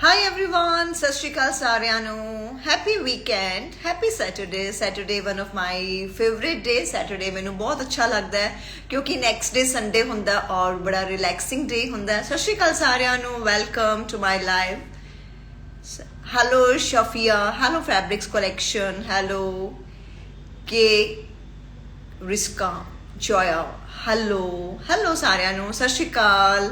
Hi everyone, ਸਤਿ ਸ਼੍ਰੀ ਅਕਾਲ ਸਾਰਿਆਂ ਨੂੰ। Happy weekend, happy Saturday. Saturday one of my favourite day. Saturday ਮੈਨੂੰ ਬਹੁਤ ਅੱਛਾ ਲੱਗਦਾ ਹੈ ਕਿਉਂਕਿ ਨੈਕਸਟ ਡੇ ਸੰਡੇ ਹੁੰਦਾ ਔਰ ਬੜਾ ਰਿਲੈਕਸਿੰਗ ਡੇ ਹੁੰਦਾ। ਸਤਿ ਸ਼੍ਰੀ ਅਕਾਲ ਸਾਰਿਆਂ ਨੂੰ, welcome to my live. Hello Shafia, hello fabrics collection, hello ਕੇ ਰਿਸਕਾ ਜੋਇਆ, ਹੈਲੋ ਹੈਲੋ ਸਾਰਿਆਂ ਨੂੰ, ਸਤਿ ਸ਼੍ਰੀ ਅਕਾਲ।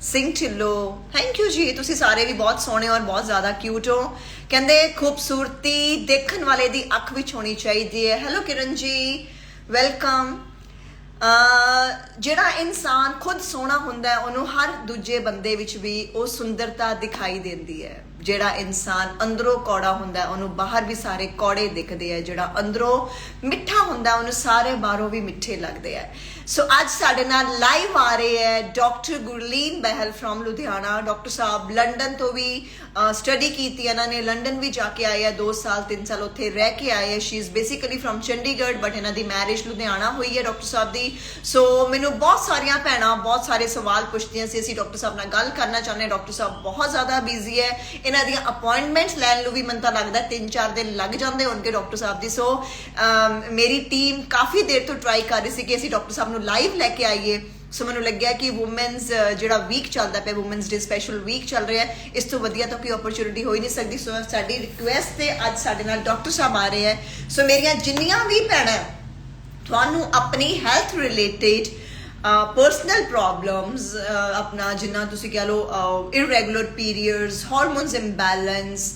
Singh Dhillon, thank you ji. ਤੁਸੀਂ ਸਾਰੇ ਵੀ ਬਹੁਤ ਸੋਹਣੇ ਔਰ ਬਹੁਤ ਜ਼ਿਆਦਾ ਕਿਊਟ ਹੋ। ਕਹਿੰਦੇ ਖੂਬਸੂਰਤੀ ਦੇਖਣ ਵਾਲੇ ਦੀ ਅੱਖ ਵਿੱਚ ਹੋਣੀ ਚਾਹੀਦੀ ਹੈ। ਹੈਲੋ ਕਿਰਨ ਜੀ, ਵੈਲਕਮ। ਜਿਹੜਾ ਇਨਸਾਨ ਖੁਦ ਸੋਹਣਾ ਹੁੰਦਾ ਹੈ ਉਹਨੂੰ ਹਰ ਦੂਜੇ ਬੰਦੇ ਵਿੱਚ ਵੀ ਉਹ ਸੁੰਦਰਤਾ ਦਿਖਾਈ ਦਿੰਦੀ ਹੈ। ਜਿਹੜਾ ਇਨਸਾਨ ਅੰਦਰੋਂ ਕੌੜਾ ਹੁੰਦਾ ਉਹਨੂੰ ਬਾਹਰ ਵੀ ਸਾਰੇ ਕੌੜੇ ਦਿਖਦੇ ਆ। ਜਿਹੜਾ ਅੰਦਰੋਂ ਮਿੱਠਾ ਹੁੰਦਾ ਉਹਨੂੰ ਸਾਰੇ ਬਾਹਰੋਂ ਵੀ ਮਿੱਠੇ ਲੱਗਦੇ ਆ। ਸੋ ਅੱਜ ਸਾਡੇ ਨਾਲ ਲਾਈਵ ਆ ਰਹੇ ਹੈ doctor Gurleen Behl from Ludhiana. Doctor Sahib London ਤੋਂ ਵੀ ਸਟੱਡੀ ਕੀਤੀ ਇਹਨਾਂ ਨੇ, ਲੰਡਨ ਵੀ ਜਾ ਕੇ ਆਏ ਆ, 2 ਸਾਲ 3 ਸਾਲ ਉੱਥੇ ਰਹਿ ਕੇ ਆਏ ਹੈ। She is basically from Chandigarh but ਇਹਨਾਂ ਦੀ ਮੈਰਿਜ ਲੁਧਿਆਣਾ ਹੋਈ ਹੈ ਡਾਕਟਰ ਸਾਹਿਬ ਦੀ। ਸੋ ਮੈਨੂੰ ਬਹੁਤ ਸਾਰੀਆਂ ਭੈਣਾਂ ਬਹੁਤ ਸਾਰੇ ਸਵਾਲ ਪੁੱਛਦੀਆਂ ਸੀ, ਅਸੀਂ ਡਾਕਟਰ ਸਾਹਿਬ ਨਾਲ ਗੱਲ ਕਰਨਾ ਚਾਹੁੰਦੇ। ਡਾਕਟਰ ਸਾਹਿਬ ਬਹੁਤ ਜ਼ਿਆਦਾ ਬਿਜ਼ੀ ਹੈ, ਇਹਨਾਂ ਦੀਆਂ ਅਪਾਇੰਟਮੈਂਟਸ ਲੈਣ ਨੂੰ ਵੀ ਮੈਨੂੰ ਤਾਂ ਲੱਗਦਾ 3-4 ਦਿਨ ਲੱਗ ਜਾਂਦੇ ਹੋਣਗੇ ਡਾਕਟਰ ਸਾਹਿਬ ਦੀ। ਸੋ ਮੇਰੀ ਟੀਮ ਕਾਫੀ ਦੇਰ ਤੋਂ ਟਰਾਈ ਕਰ ਰਹੀ ਸੀ ਕਿ ਅਸੀਂ ਡਾਕਟਰ ਸਾਹਿਬ ਨੂੰ ਲਾਈਵ ਲੈ ਕੇ ਆਈਏ। ਸੋ ਮੈਨੂੰ ਲੱਗਿਆ ਕਿ ਵੂਮੈਨਸ ਜਿਹੜਾ ਵੀਕ ਚੱਲਦਾ ਪਿਆ, ਵੂਮੈਨਸ ਡੇ ਸਪੈਸ਼ਲ ਵੀਕ ਚੱਲ ਰਿਹਾ, ਇਸ ਤੋਂ ਵਧੀਆ ਤਾਂ ਕੋਈ ਓਪਰਚੁਨਿਟੀ ਹੋ ਹੀ ਨਹੀਂ ਸਕਦੀ। ਸੋ ਸਾਡੀ ਰਿਕੁਐਸਟ ਤੇ ਅੱਜ ਸਾਡੇ ਨਾਲ ਡਾਕਟਰ ਸਾਹਿਬ ਆ ਰਹੇ ਹੈ। ਸੋ ਮੇਰੀਆਂ ਜਿੰਨੀਆਂ ਵੀ ਭੈਣਾਂ ਤੁਹਾਨੂੰ ਆਪਣੀ ਹੈਲਥ ਰਿਲੇਟਿਡ ਪਰਸਨਲ ਪ੍ਰੋਬਲਮਸ, ਆਪਣਾ ਜਿੰਨਾ ਤੁਸੀਂ ਕਹਿ ਲਓ irregular periods, hormones imbalance,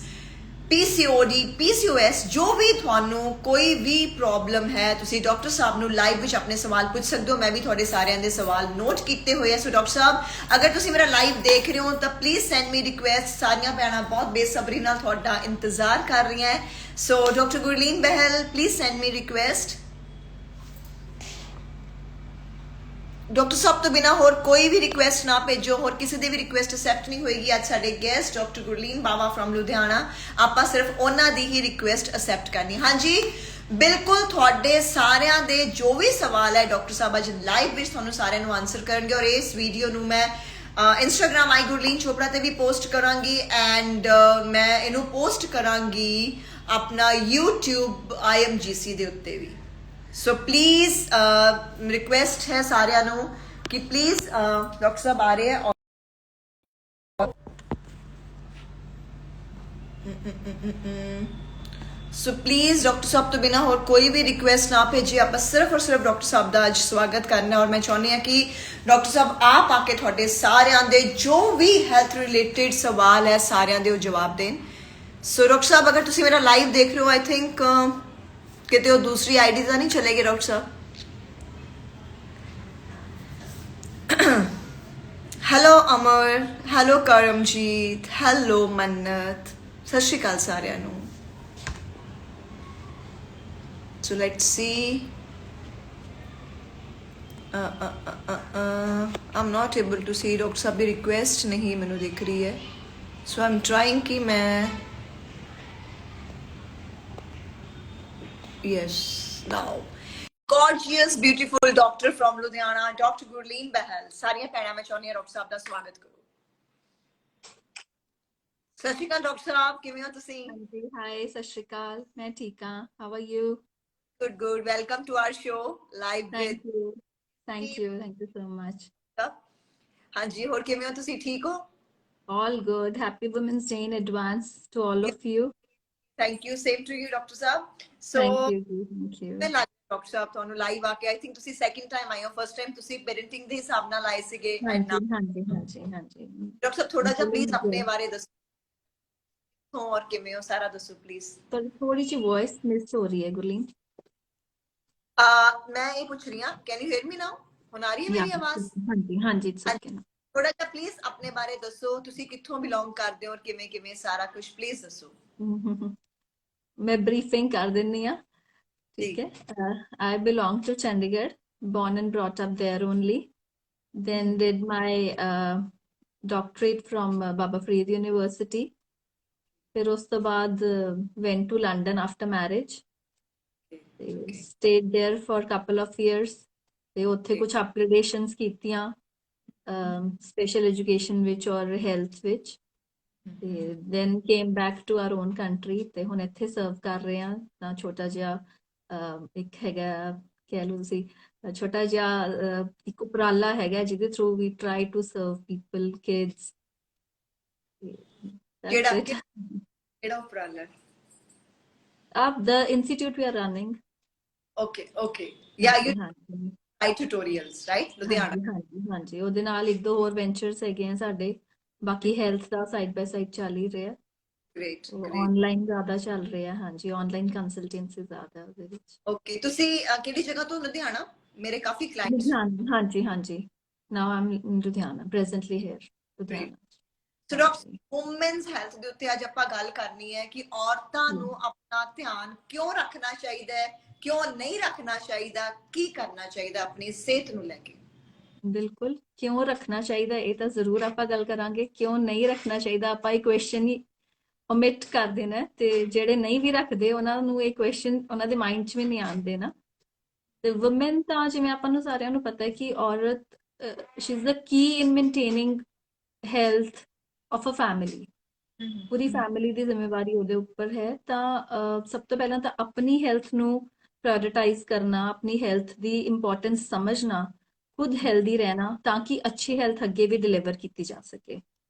PCOD, PCOS, ਜੋ ਵੀ ਤੁਹਾਨੂੰ ਕੋਈ ਵੀ ਪ੍ਰੋਬਲਮ ਹੈ ਤੁਸੀਂ ਡਾਕਟਰ ਸਾਹਿਬ ਨੂੰ ਲਾਈਵ ਵਿੱਚ ਆਪਣੇ ਸਵਾਲ ਪੁੱਛ ਸਕਦੇ ਹੋ। ਮੈਂ ਵੀ ਤੁਹਾਡੇ ਸਾਰਿਆਂ ਦੇ ਸਵਾਲ ਨੋਟ ਕੀਤੇ ਹੋਏ ਆ। ਸੋ ਡਾਕਟਰ ਸਾਹਿਬ ਅਗਰ ਤੁਸੀਂ ਮੇਰਾ ਲਾਈਵ ਦੇਖ ਰਹੇ ਹੋ ਤਾਂ ਪਲੀਜ਼ ਸੈਂਡ ਮੀ ਰਿਕੁਐਸਟ। ਸਾਰੀਆਂ ਭੈਣਾਂ ਬਹੁਤ ਬੇਸਬਰੀ ਨਾਲ ਤੁਹਾਡਾ ਇੰਤਜ਼ਾਰ ਕਰ ਰਹੀਆਂ ਹੈ। So doctor Gurleen Behl please send me request. Doctor ਸਾਹਿਬ ਤੋਂ ਬਿਨਾ ਹੋਰ ਕੋਈ ਵੀ ਰਿਕੁਐਸਟ ਨਾ ਭੇਜੋ, ਹੋਰ ਕਿਸੇ ਦੀ ਵੀ ਰਿਕੁਐਸਟ ਅਸੈਪਟ ਨਹੀਂ ਹੋਏਗੀ। ਅੱਜ ਸਾਡੇ guest doctor Gurleen Bawa from Ludhiana, ਆਪਾਂ ਸਿਰਫ ਉਹਨਾਂ ਦੀ ਹੀ ਰਿਕੁਐਸਟ ਅਸੈਪਟ ਕਰਨੀ। ਹਾਂਜੀ ਬਿਲਕੁਲ, ਤੁਹਾਡੇ ਸਾਰਿਆਂ ਦੇ ਜੋ ਵੀ ਸਵਾਲ ਹੈ ਡਾਕਟਰ ਸਾਹਿਬ ਅੱਜ ਲਾਈਵ ਵਿੱਚ ਤੁਹਾਨੂੰ ਸਾਰਿਆਂ ਨੂੰ ਆਨਸਰ ਕਰਨਗੇ। ਔਰ ਇਸ ਵੀਡੀਓ ਨੂੰ ਮੈਂ ਇੰਸਟਾਗ੍ਰਾਮ ਆਈ ਗੁਰਲੀਨ ਚੋਪੜਾ ਤੇ ਵੀ ਪੋਸਟ ਕਰਾਂਗੀ ਐਂਡ ਮੈਂ ਇਹਨੂੰ ਪੋਸਟ ਕਰਾਂਗੀ ਆਪਣਾ YouTube IMGC ਦੇ ਉੱਤੇ ਵੀ। ਸੋ ਪਲੀਜ਼ ਰਿਕੁਐਸਟ ਹੈ ਸਾਰਿਆਂ ਨੂੰ ਕਿ ਪਲੀਜ਼ ਡਾਕਟਰ ਸਾਹਿਬ ਆ ਰਹੇ ਹੈ। ਸੋ ਪਲੀਜ਼ ਡਾਕਟਰ ਸਾਹਿਬ ਤੋਂ ਬਿਨਾ ਹੋਰ ਕੋਈ ਵੀ ਰਿਕੁਐਸਟ ਨਾ ਭੇਜੇ। ਆਪਾਂ ਸਿਰਫ ਔਰ ਸਿਰਫ ਡਾਕਟਰ ਸਾਹਿਬ ਦਾ ਅੱਜ ਸਵਾਗਤ ਕਰਨਾ। ਔਰ ਮੈਂ ਚਾਹੁੰਦੀ ਹਾਂ ਕਿ ਡਾਕਟਰ ਸਾਹਿਬ ਆਪ ਆ ਕੇ ਤੁਹਾਡੇ ਸਾਰਿਆਂ ਦੇ ਜੋ ਵੀ ਹੈਲਥ ਰਿਲੇਟਿਡ ਸਵਾਲ ਹੈ ਸਾਰਿਆਂ ਦੇ ਉਹ ਜਵਾਬ ਦੇਣ। ਸੋ ਡਾਕਟਰ ਸਾਹਿਬ ਅਗਰ ਤੁਸੀਂ ਮੇਰਾ ਲਾਈਵ ਦੇਖ ਰਹੇ ਹੋ, ਆਈ ਥਿੰਕ ਕਿਤੇ ਉਹ ਦੂਸਰੀ ਆਈਡੀ ਤਾਂ ਨਹੀਂ ਚਲੇਗੀ ਡਾਕਟਰ ਸਾਹਿਬ। ਹੈਲੋ ਅਮਰ, ਹੈਲੋ ਕਰਮਜੀਤ, ਹੈਲੋ ਮੰਨਤ, ਸਤਿ ਸ਼੍ਰੀ ਅਕਾਲ ਸਾਰਿਆਂ ਨੂੰ। So let's see, I'm not able to see doctor Sahib the request ਨਹੀਂ ਮੈਨੂੰ ਦਿਖ ਰਹੀ ਹੈ। ਸੋ I'm trying ਕਿ ਮੈਂ yes now gorgeous beautiful doctor from Ludhiana Dr. Gurleen Bahal। ਸਾਰੀਆਂ ਭੈਣਾਂ ਮੈਂ ਚਾਹੁੰਦੀ ਹਾਂ ਡਾਕਟਰ ਸਾਹਿਬ ਦਾ ਸਵਾਗਤ ਕਰੋ। ਸਤਿ ਸ਼੍ਰੀ ਅਕਾਲ ਡਾਕਟਰ ਸਾਹਿਬ, ਕਿਵੇਂ ਹੋ ਤੁਸੀਂ? ਹਾਂਜੀ ਹਾਈ, ਸਤਿ ਸ਼੍ਰੀ ਅਕਾਲ। ਮੈਂ ਠੀਕ ਹਾਂ, how are you? good welcome to our show live with thank you so much. ਹਾਂਜੀ ਹੋਰ ਕਿਵੇਂ ਹੋ ਤੁਸੀਂ, ਠੀਕ ਹੋ? All good. Happy Women's Day in advance to all of you. Thank you, same to you doctor Sahib. So Thank you. ਮੈਂ doctor ਸਾਹਿਬ ਤੁਹਾਨੂੰ live ਆ ਕੇ ਆਈ ਥਿੰਕ ਤੁਸੀਂ ਸੈਕਿੰਡ ਟਾਈਮ ਆਏ ਹੋ, ਫਰਸਟ ਟਾਈਮ ਤੁਸੀਂ ਪੈਰੈਂਟਿੰਗ ਦੇ ਹਿਸਾਬ ਨਾਲ ਆਏ ਸੀਗੇ। ਹਾਂਜੀ ਡਾਕਟਰ ਸਾਹਿਬ ਥੋੜਾ ਜਿਹਾ ਪਲੀਜ਼ ਆਪਣੇ ਬਾਰੇ ਦੱਸੋ ਔਰ ਕਿਵੇਂ ਹੋ ਸਾਰਾ ਦੱਸੋ ਪਲੀਜ਼। ਪਰ ਥੋੜੀ ਜਿਹੀ ਵੌਇਸ ਮਿਸ ਹੋ ਰਹੀ ਹੈ ਗੁਰਲੀਨ। ਮੈਂ ਇਹ ਪੁੱਛ ਰਹੀ ਹਾਂ, ਕੈਨ ਯੂ ਹੀਅਰ ਮੀ ਨਾਓ? ਹੁਣ ਆ ਰਹੀ ਹੈ ਮੇਰੀ ਆਵਾਜ਼? ਹਾਂਜੀ ਇਟਸ ਓਕੇ ਨਾ। ਥੋੜਾ ਜਿਹਾ ਪਲੀਜ਼ ਆਪਣੇ ਬਾਰੇ ਦੱਸੋ, ਤੁਸੀਂ ਕਿੱਥੋਂ ਬਿਲੋਂਗ ਕਰਦੇ ਹੋ ਔਰ ਕਿਵੇਂ ਕਿਵੇਂ ਸਾਰਾ ਕੁਝ ਪਲੀਜ਼ ਦੱਸੋ। ਮੈਂ ਬਰੀਫਿੰਗ ਕਰ ਦਿੰਨੀ ਆ, ਠੀਕ ਹੈ। I belong to Chandigarh, born and brought up there only. Then did my doctorate from Baba Farid University. फिर उस तो बाद went to London after marriage. Stayed there for a couple of years. ਤੇ ਉੱਥੇ ਕੁਝ ਅਪਗ੍ਰੇਡੇਸ਼ਨਸ ਕੀਤੀਆਂ ਸਪੈਸ਼ਲ ਐਜੂਕੇਸ਼ਨ ਵਿੱਚ ਔਰ ਹੈਲਥ ਵਿੱਚ। ਤੇ then came back to our own country ਤੇ ਹੁਣ ਇੱਥੇ ਸਰਵ ਕਰ ਰਹੇ ਹਾਂ ਤਾਂ ਛੋਟਾ ਜਿਹਾ ਇੱਕ ਹੈਗਾ ਕਹਿ ਲਓ ਤੁਸੀਂ ਛੋਟਾ ਜਿਹਾ ਇੱਕ ਉਪਰਾਲਾ ਹੈਗਾ ਜਿਹਦੇ through we try to serve people kids that's it ਕਿਹੜਾ ਉਪਰਾਲਾ? ਆਪ ਦ institute we are running okay yeah you ਹਾਂਜੀ ਹਾਂਜੀ ਰਾਈਟ ਟਿਊਟੋਰੀਅਲਸ ਰਾਈਟ ਲੁਧਿਆਣਾ। ਹਾਂਜੀ ਹਾਂਜੀ ਹਾਂਜੀ ਉਹਦੇ ਨਾਲ ਇੱਕ ਦੋ ਹੋਰ ਵੈਂਚਰਸ ਹੈਗੇ ਆ ਸਾਡੇ ਬਾਕੀ ਹੈਲਥ ਦਾ ਸਾਈਡ ਬਾਈ ਸਾਈਡ ਚੱਲ ਹੀ ਰਿਹਾ ਗ੍ਰੇਟ ਉਹ ਗ੍ਰੇਟ। ਆਨਲਾਈਨ ਜ਼ਿਆਦਾ ਚੱਲ ਰਿਹਾ ਹਾਂਜੀ ਆਨਲਾਈਨ ਕੰਸਲਟੈਂਸੀ ਜ਼ਿਆਦਾ ਉਹਦੇ ਵਿੱਚ ਓਕੇ ਤੁਸੀਂ ਕਿਹੜੀ ਜਗ੍ਹਾ ਤੋਂ? ਲੁਧਿਆਣਾ। ਮੇਰੇ ਕਾਫੀ ਕਲਾਇੰਟਸ। ਲੁਧਿਆਣਾ ਹਾਂਜੀ ਹਾਂਜੀ now I'm in Ludhiana presently here great. Ludhiana so doctor, ਹਾਂਜੀ ਵੂਮਨਸ ਹੈਲਥ ਦੇ ਉੱਤੇ ਅੱਜ ਆਪਾਂ ਗੱਲ ਕਰਨੀ ਹੈ ਕਿ ਔਰਤਾਂ ਨੂੰ ਆਪਣਾ ਧਿਆਨ ਕਿਉਂ ਰੱਖਣਾ ਚਾਹੀਦਾ ਹੈ, ਕਿਉਂ ਨਹੀਂ ਰੱਖਣਾ ਚਾਹੀਦਾ, ਕੀ ਕਰਨਾ ਚਾਹੀਦਾ ਆਪਣੀ ਸਿਹਤ ਨੂੰ ਲੈ ਕੇ। ਬਿਲਕੁਲ ਕਿਉਂ ਰੱਖਣਾ ਚਾਹੀਦਾ ਇਹ ਤਾਂ ਜ਼ਰੂਰ ਆਪਾਂ ਗੱਲ ਕਰਾਂਗੇ ਕਿਉਂ ਨਹੀਂ ਰੱਖਣਾ ਚਾਹੀਦਾ ਆਪਾਂ ਇਹ ਕੁਐਸਚਨ ਹੀ ਓਮਿਟ ਕਰ ਦੇਣਾ ਤੇ ਜਿਹੜੇ ਨਹੀਂ ਵੀ ਰੱਖਦੇ ਉਹਨਾਂ ਨੂੰ ਇਹ ਕੁਐਸਚਨ ਉਹਨਾਂ ਦੇ ਮਾਈਂਡ 'ਚ ਵੀ ਨਹੀਂ ਆਉਂਦੇ ਨਾ ਤੇ ਵੂਮਨ ਤਾਂ ਜਿਵੇਂ ਆਪਾਂ ਨੂੰ ਸਾਰਿਆਂ ਨੂੰ ਪਤਾ ਹੈ ਕਿ ਔਰਤ she is the key in maintaining health of a family ਪੂਰੀ ਫੈਮਿਲੀ ਦੀ ਜ਼ਿੰਮੇਵਾਰੀ ਉਹਦੇ ਉੱਪਰ ਹੈ ਤਾਂ ਸਭ ਤੋਂ ਪਹਿਲਾਂ ਤਾਂ ਆਪਣੀ ਹੈਲਥ ਨੂੰ ਪ੍ਰਾਇੋਰਟਾਈਜ਼ ਕਰਨਾ ਆਪਣੀ ਹੈਲਥ ਦੀ ਇੰਪੋਰਟੈਂਸ ਸਮਝਣਾ ਖੁਦ ਹੈਲਦੀ ਰਹਿਣਾ ਤਾਂ ਕਿ ਅੱਛੀ ਹੈਲਥ ਅੱਗੇ ਵੀ ਡਿਲੀਵਰ ਕੀਤੀ ਜਾ ਸਕੇ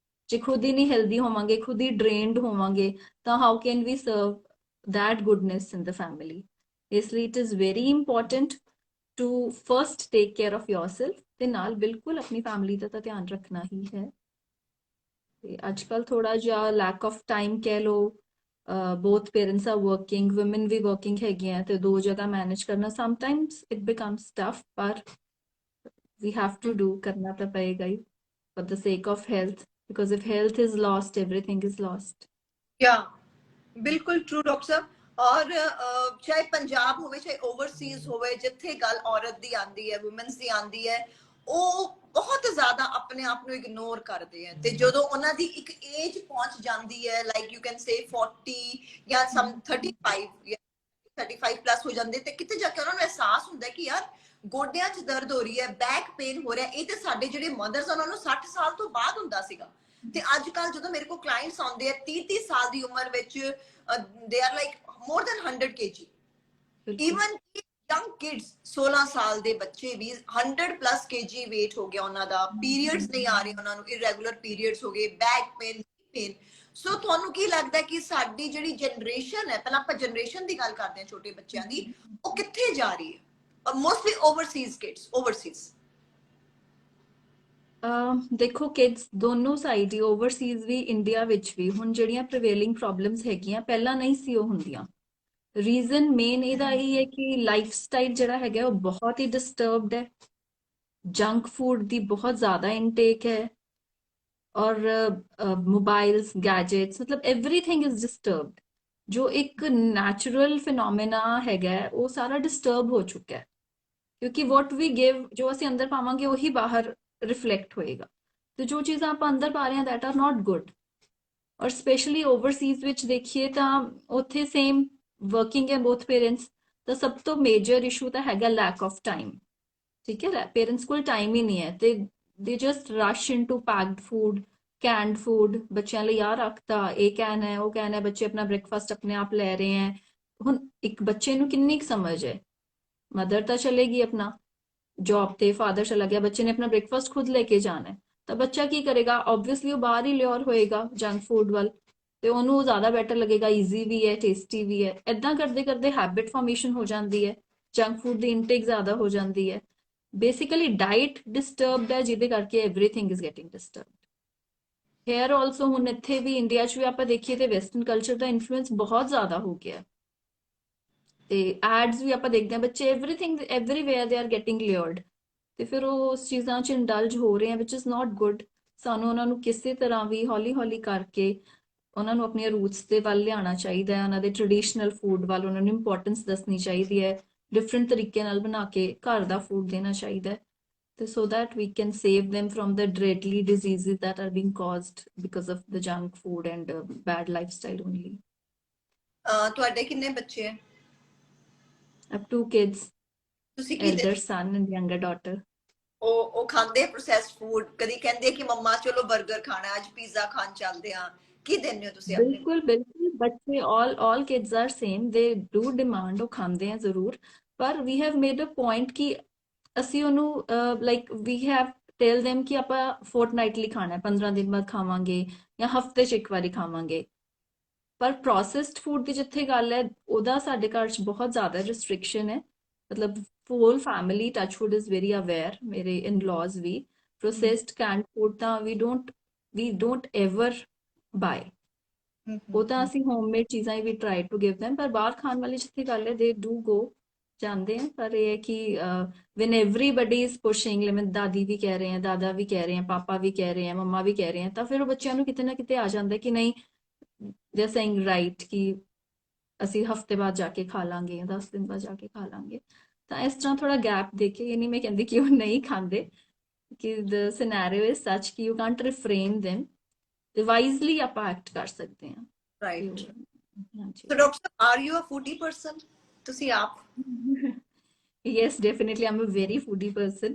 ਜੇ ਖੁਦ ਹੀ ਨਹੀਂ ਹੈਲਦੀ ਹੋਵਾਂਗੇ ਖੁਦ ਹੀ ਡਰੇਨਡ ਹੋਵਾਂਗੇ ਤਾਂ how can we serve that goodness in the family ਇਸ ਲਈ it is very important to first take care of yourself ਤੇ ਨਾਲ ਬਿਲਕੁਲ ਆਪਣੀ ਫੈਮਿਲੀ ਦਾ ਤਾਂ ਧਿਆਨ ਰੱਖਣਾ ਹੀ ਹੈ ਤੇ ਅੱਜ ਕੱਲ ਥੋੜਾ ਜਿਹਾ ਲੈਕ ਆਫ ਟਾਈਮ ਕਹਿ ਲੋ both parents are working women we working ਹੈਗੀਆਂ ਤੇ ਦੋ ਜਗ੍ਹਾ ਮੈਨੇਜ ਕਰਨਾ sometimes it becomes tough ਪਰ we have to do ਕਰਨਾ ਤਾਂ ਪਏਗਾ ਹੀ for the sake of health because if health is lost everything is lost ਯਾ ਬਿਲਕੁਲ ਟਰੂ ਡਾਕਟਰ ਸਾਹਿਬ। ਔਰ ਚਾਹੇ ਪੰਜਾਬ ਹੋਵੇ ਚਾਹੇ ਓਵਰਸੀਜ਼ ਹੋਵੇ ਜਿੱਥੇ ਗੱਲ ਔਰਤ ਦੀ ਆਂਦੀ ਹੈ ਵੂਮਨਸ ਦੀ ਆਂਦੀ ਹੈ ਉਹ ਬਹੁਤ ਜ਼ਿਆਦਾ ਆਪਣੇ ਆਪ ਨੂੰ ਇਗਨੋਰ ਕਰਦੇ ਆ ਤੇ ਜਦੋਂ ਉਹਨਾਂ ਦੀ ਇੱਕ ਏਜ ਪਹੁੰਚ ਜਾਂਦੀ ਹੈ ਲਾਈਕ ਯੂ ਕੈਨ ਸੇ 40 ਜਾਂ ਸਮ 35 ਜਾਂ 35 ਪਲੱਸ ਹੋ ਜਾਂਦੇ ਤੇ ਕਿਤੇ ਜਾ ਕੇ ਉਹਨਾਂ ਨੂੰ ਅਹਿਸਾਸ ਹੁੰਦਾ ਕਿ ਯਾਰ ਗੋਡਿਆਂ 'ਚ ਦਰਦ ਹੋ ਰਹੀ ਹੈ ਬੈਕ ਪੇਨ ਹੋ ਰਿਹਾ ਇਹ ਤੇ ਸਾਡੇ ਜਿਹੜੇ ਮਦਰਸ ਉਹਨਾਂ ਨੂੰ 60 ਸਾਲ ਤੋਂ ਬਾਅਦ ਹੁੰਦਾ ਸੀਗਾ ਤੇ ਅੱਜ ਕੱਲ ਜਦੋਂ ਮੇਰੇ ਕੋਲ ਕਲਾਇੰਟਸ ਆਉਂਦੇ ਆ 30 ਸਾਲ ਦੀ ਉਮਰ ਵਿੱਚ they are like more than 100 kg even young kids 16 ਸਾਲ ਦੇ ਬੱਚੇ ਵੀ 100 ਪਲੱਸ kg weight ਹੋ ਗਿਆ ਉਹਨਾਂ ਦਾ ਪੀਰੀਅਡਸ ਨਹੀਂ ਆ ਰਹੇ ਉਹਨਾਂ ਨੂੰ ਇਰੈਗੂਲਰ ਪੀਰੀਅਡਸ ਹੋ ਗਏ ਬੈਕ ਪੇਨ ਸੋ ਤੁਹਾਨੂੰ ਕੀ ਲੱਗਦਾ ਕਿ ਸਾਡੀ ਜਿਹੜੀ ਜਨਰੇਸ਼ਨ ਹੈ ਪਹਿਲਾਂ ਆਪਾਂ ਜਨਰੇਸ਼ਨ ਦੀ ਗੱਲ ਕਰਦੇ ਹਾਂ ਛੋਟੇ ਬੱਚਿਆਂ ਦੀ ਉਹ ਕਿੱਥੇ ਜਾ ਰਹੀ ਹੈ ਮੋਸਟਲੀ ਓਵਰਸੀਜ਼ ਕਿਡਸ ਓਵਰਸੀਜ਼ ਦੇਖੋ ਕਿਡਸ ਦੋਨੋਂ ਸਾਈਡ ਹੀ ਓਵਰਸੀਜ਼ ਵੀ ਇੰਡੀਆ ਵਿੱਚ ਵੀ ਹੁਣ ਜਿਹੜੀਆਂ ਪ੍ਰੀਵੇਲਿੰਗ ਪ੍ਰੋਬਲਮਸ ਹੈਗੀਆਂ ਪਹਿਲਾਂ ਨਹੀਂ ਸੀ ਉਹ ਹੁੰਦੀਆਂ ਰੀਜ਼ਨ ਮੇਨ ਇਹਦਾ ਇਹ ਹੈ ਕਿ ਲਾਈਫ ਸਟਾਈਲ ਜਿਹੜਾ ਹੈਗਾ ਉਹ ਬਹੁਤ ਹੀ ਡਿਸਟਰਬਡ ਹੈ ਜੰਕ ਫੂਡ ਦੀ ਬਹੁਤ ਜ਼ਿਆਦਾ ਇਨਟੇਕ ਹੈ ਔਰ ਮੋਬਾਈਲਸ ਗੈਜੇਟਸ ਮਤਲਬ एवरीथिंग ਇਜ਼ ਡਿਸਟਰਬਡ ਜੋ ਇੱਕ ਨੈਚੁਰਲ ਫਿਨੋਮੇਨਾ ਹੈਗਾ ਉਹ ਸਾਰਾ ਡਿਸਟਰਬ ਹੋ ਚੁੱਕਾ ਹੈ ਕਿਉਂਕਿ ਵਾਟ ਵੀ ਗਿਵ ਜੋ ਅਸੀਂ ਅੰਦਰ ਪਾਵਾਂਗੇ ਉਹੀ ਬਾਹਰ ਰਿਫਲੈਕਟ ਹੋਏਗਾ ਤੇ ਜੋ ਚੀਜ਼ਾਂ ਆਪਾਂ ਅੰਦਰ ਪਾ ਰਹੇ ਹਾਂ ਦੈਟ ਆਰ ਨਾਟ ਗੁੱਡ ਔਰ ਸਪੈਸ਼ਲੀ ਓਵਰਸੀਜ਼ ਵਿੱਚ ਦੇਖੀਏ ਤਾਂ ਉੱਥੇ ਸੇਮ ਵਰਕਿੰਗ ਹੈ ਬੋਥ ਪੇਰੈਂਟਸ ਤਾਂ ਸਭ ਤੋਂ ਮੇਜਰ ਇਸ਼ੂ ਤਾਂ ਹੈਗਾ ਲੈਕ ਆਫ ਟਾਈਮ ਠੀਕ ਹੈ ਪੇਰੈਂਟਸ ਕੋਲ ਟਾਈਮ ਹੀ ਨਹੀਂ ਹੈ ਤੇ ਦੇ just rush into packed food canned food ਬੱਚਿਆਂ ਲਈ ਆ ਰੱਖਤਾ ਇਹ ਕੈਨ ਹੈ ਉਹ ਕੈਨ ਹੈ ਬੱਚੇ ਆਪਣਾ ਬ੍ਰੇਕਫਾਸਟ ਆਪਣੇ ਆਪ ਲੈ ਰਹੇ ਹੈ ਹੁਣ ਇੱਕ ਬੱਚੇ ਨੂੰ ਕਿੰਨੀ ਕੁ ਸਮਝ ਹੈ ਮਦਰ ਤਾਂ ਚਲੇਗੀ ਆਪਣਾ ਜੌਬ ਤੇ ਫਾਦਰ ਚਲਾ ਗਿਆ ਬੱਚੇ ਨੇ ਆਪਣਾ ਬ੍ਰੇਕਫਾਸਟ ਖੁਦ ਲੈ ਕੇ ਜਾਣਾ ਹੈ ਤਾਂ ਬੱਚਾ ਕੀ ਕਰੇਗਾ ਆਬਵੀਅਸਲੀ ਉਹ ਬਾਹਰ ਹੀ ਲਿਓਰ ਹੋਏਗਾ ਜੰਕ ਫੂਡ ਵੱਲ ਤੇ ਉਹਨੂੰ ਜ਼ਿਆਦਾ ਬੈਟਰ ਲੱਗੇਗਾ ਈਜ਼ੀ ਵੀ ਹੈ ਟੇਸਟੀ ਵੀ ਹੈ ਐਦਾਂ ਕਰਦੇ ਕਰਦੇ ਹੈਬਿਟ ਫਾਰਮੇਸ਼ਨ ਹੋ ਜਾਂਦੀ ਹੈ ਜੰਕ ਫੂਡ ਦੀ ਇਨਟੇਕ ਜ਼ਿਆਦਾ ਹੋ ਜਾਂਦੀ ਹੈ ਬੇਸਿਕਲੀ ਡਾਈਟ ਡਿਸਟਰਬਡ ਹੈ ਜਿਹਦੇ ਕਰਕੇ everything is getting disturbed here also ਹੁਣ ਇੱਥੇ ਵੀ ਇੰਡੀਆ 'ਚ ਵੀ ਆਪਾਂ ਦੇਖੀਏ ਤੇ ਵੈਸਟਰਨ ਕਲਚਰ ਦਾ ਇਨਫਲੂਐਂਸ ਬਹੁਤ ਜ਼ਿਆਦਾ ਹੋ ਗਿਆ ਤੇ ਐਡਸ ਵੀ ਆਪਾਂ ਦੇਖਦੇ ਹਾਂ ਬੱਚੇ everything everywhere they are getting lured ਤੇ ਫਿਰ ਉਹ ਉਸ ਚੀਜ਼ਾਂ 'ਚ ਇੰਡਲਜ ਹੋ ਰਹੇ ਆ ਵਿਚ ਇਜ਼ ਨਾਟ ਗੁੱਡ ਸਾਨੂੰ ਉਹਨਾਂ ਨੂੰ ਕਿਸੇ ਤਰ੍ਹਾਂ ਵੀ ਹੌਲੀ ਹੌਲੀ ਕਰਕੇ ਉਹਨਾਂ ਨੂੰ ਆਪਣੀਆਂ ਰੂਟਸ ਦੇ ਵੱਲ ਲਿਆਉਣਾ ਚਾਹੀਦਾ ਹੈ ਉਹਨਾਂ ਦੇ ਟ੍ਰੈਡੀਸ਼ਨਲ ਫੂਡ ਵੱਲ ਉਹਨਾਂ ਨੂੰ ਇੰਪੋਰਟੈਂਸ ਦੱਸਣੀ ਚਾਹੀਦੀ ਹੈ ਡਿਫਰੈਂਟ ਤਰੀਕੇ ਨਾਲ ਬਣਾ ਕੇ ਘਰ ਦਾ ਫੂਡ ਦੇਣਾ ਚਾਹੀਦਾ ਹੈ ਤੇ so that we can save them from the deadly diseases that are being caused because of the junk food and bad lifestyle only. ਤੁਹਾਡੇ ਕਿੰਨੇ ਬੱਚੇ ਹੈ? I have two kids, ਤੁਸੀਂ ਕੀ elder son and younger daughter. ਉਹ ਖਾਂਦੇ processed food ਕਦੀ ਕਹਿੰਦੇ ਕਿ ਮੰਮਾ ਚਲੋ 버ਗਰ ਖਾਣਾ ਅੱਜ ਪੀਜ਼ਾ ਖਾਣ ਚੱਲਦੇ ਆ ਕੀ ਦਿੰਦੇ ਹੋ ਤੁਸੀਂ ਆਪਣੇ? ਬਿਲਕੁਲ ਬਿਲਕੁਲ ਬੱਚੇ all kids are same they do demand, ਉਹ ਖਾਂਦੇ ਆ ਜ਼ਰੂਰ, ਪਰ we have made a point ਕਿ ਅਸੀਂ ਉਹਨੂੰ like we have tell them ਕਿ ਆਪਾਂ fortnightly ਖਾਣਾ ਹੈ, 15 ਦਿਨ ਬਾਅਦ ਖਾਵਾਂਗੇ ਜਾਂ ਹਫਤੇ 'ਚ ਇੱਕ ਵਾਰੀ ਖਾਵਾਂਗੇ। ਪਰ ਪ੍ਰੋਸੈਸਡ ਫੂਡ ਦੀ ਜਿੱਥੇ ਗੱਲ ਹੈ, ਉਹਦਾ ਸਾਡੇ ਘਰ 'ਚ ਬਹੁਤ ਜ਼ਿਆਦਾ ਰਿਸਟ੍ਰਿਕਸ਼ਨ ਹੈ। ਮਤਲਬ full family touchwood is very aware, ਮੇਰੇ ਇਨ-ਲॉज ਵੀ। ਪ੍ਰੋਸੈਸਡ ਕੈਂਡ ਫੂਡ ਤਾਂ we don't ever buy। ਉਹ ਤਾਂ ਅਸੀਂ ਹੋਮਮੇਡ ਚੀਜ਼ਾਂ ਹੀ ਵੀ ਟਰਾਈ ਟੂ ਗਿਵ them, ਪਰ ਬਾਹਰ ਖਾਣ ਵਾਲੀ ਜਿੱਥੇ ਗੱਲ ਹੈ ਦੇ ਡੂ ਗੋ, ਜਾਂਦੇ ਆ। ਪਰ ਇਹ ਹੈ ਕਿ when everybody is pushing, ਜਿਵੇਂ ਦਾਦੀ ਵੀ ਕਹਿ ਰਹੇ ਆ, ਦਾਦਾ ਵੀ ਕਹਿ ਰਹੇ ਆ, ਪਾਪਾ ਵੀ ਕਹਿ ਰਹੇ ਆ, ਮੰਮਾ ਵੀ ਕਹਿ ਰਹੇ ਆ, ਤਾਂ ਫਿਰ ਉਹ ਬੱਚਿਆਂ ਨੂੰ ਕਿਤੇ ਨਾ ਕਿਤੇ ਆ ਜਾਂਦਾ ਕਿ ਨਹੀਂ, ਦੇ ਆਰ ਸੇਇੰਗ ਰਾਈਟ ਕਿ ਅਸੀਂ ਹਫਤੇ ਬਾਅਦ ਜਾ ਕੇ ਖਾ ਲਾਂਗੇ, 10 ਦਿਨ ਬਾਅਦ ਜਾ ਕੇ ਖਾ ਲਾਂਗੇ। ਤਾਂ ਇਸ ਤਰ੍ਹਾਂ ਥੋੜਾ ਗੈਪ ਦੇ ਕੇ, ਇਹ ਨਹੀਂ ਮੈਂ ਕਹਿੰਦੀ ਕਿ ਉਹ ਨਹੀਂ ਖਾਂਦੇ, ਕਿ ਦ ਸਿਨੈਰੀਓ ਇਜ਼ ਸੱਚ ਕਿ ਯੂ ਕਾਂਟ ਰਿਫਰੇਨ them, ਤੇ ਵਾਈਜ਼ਲੀ ਆਪਾਂ ਐਕਟ ਕਰ ਸਕਦੇ ਹਾਂ। ਰਾਈਟ। ਹਾਂਜੀ। So doctor sahib, are you a foodie person? ਤੁਸੀਂ ਆਪ? Yes definitely I'm a very foodie person.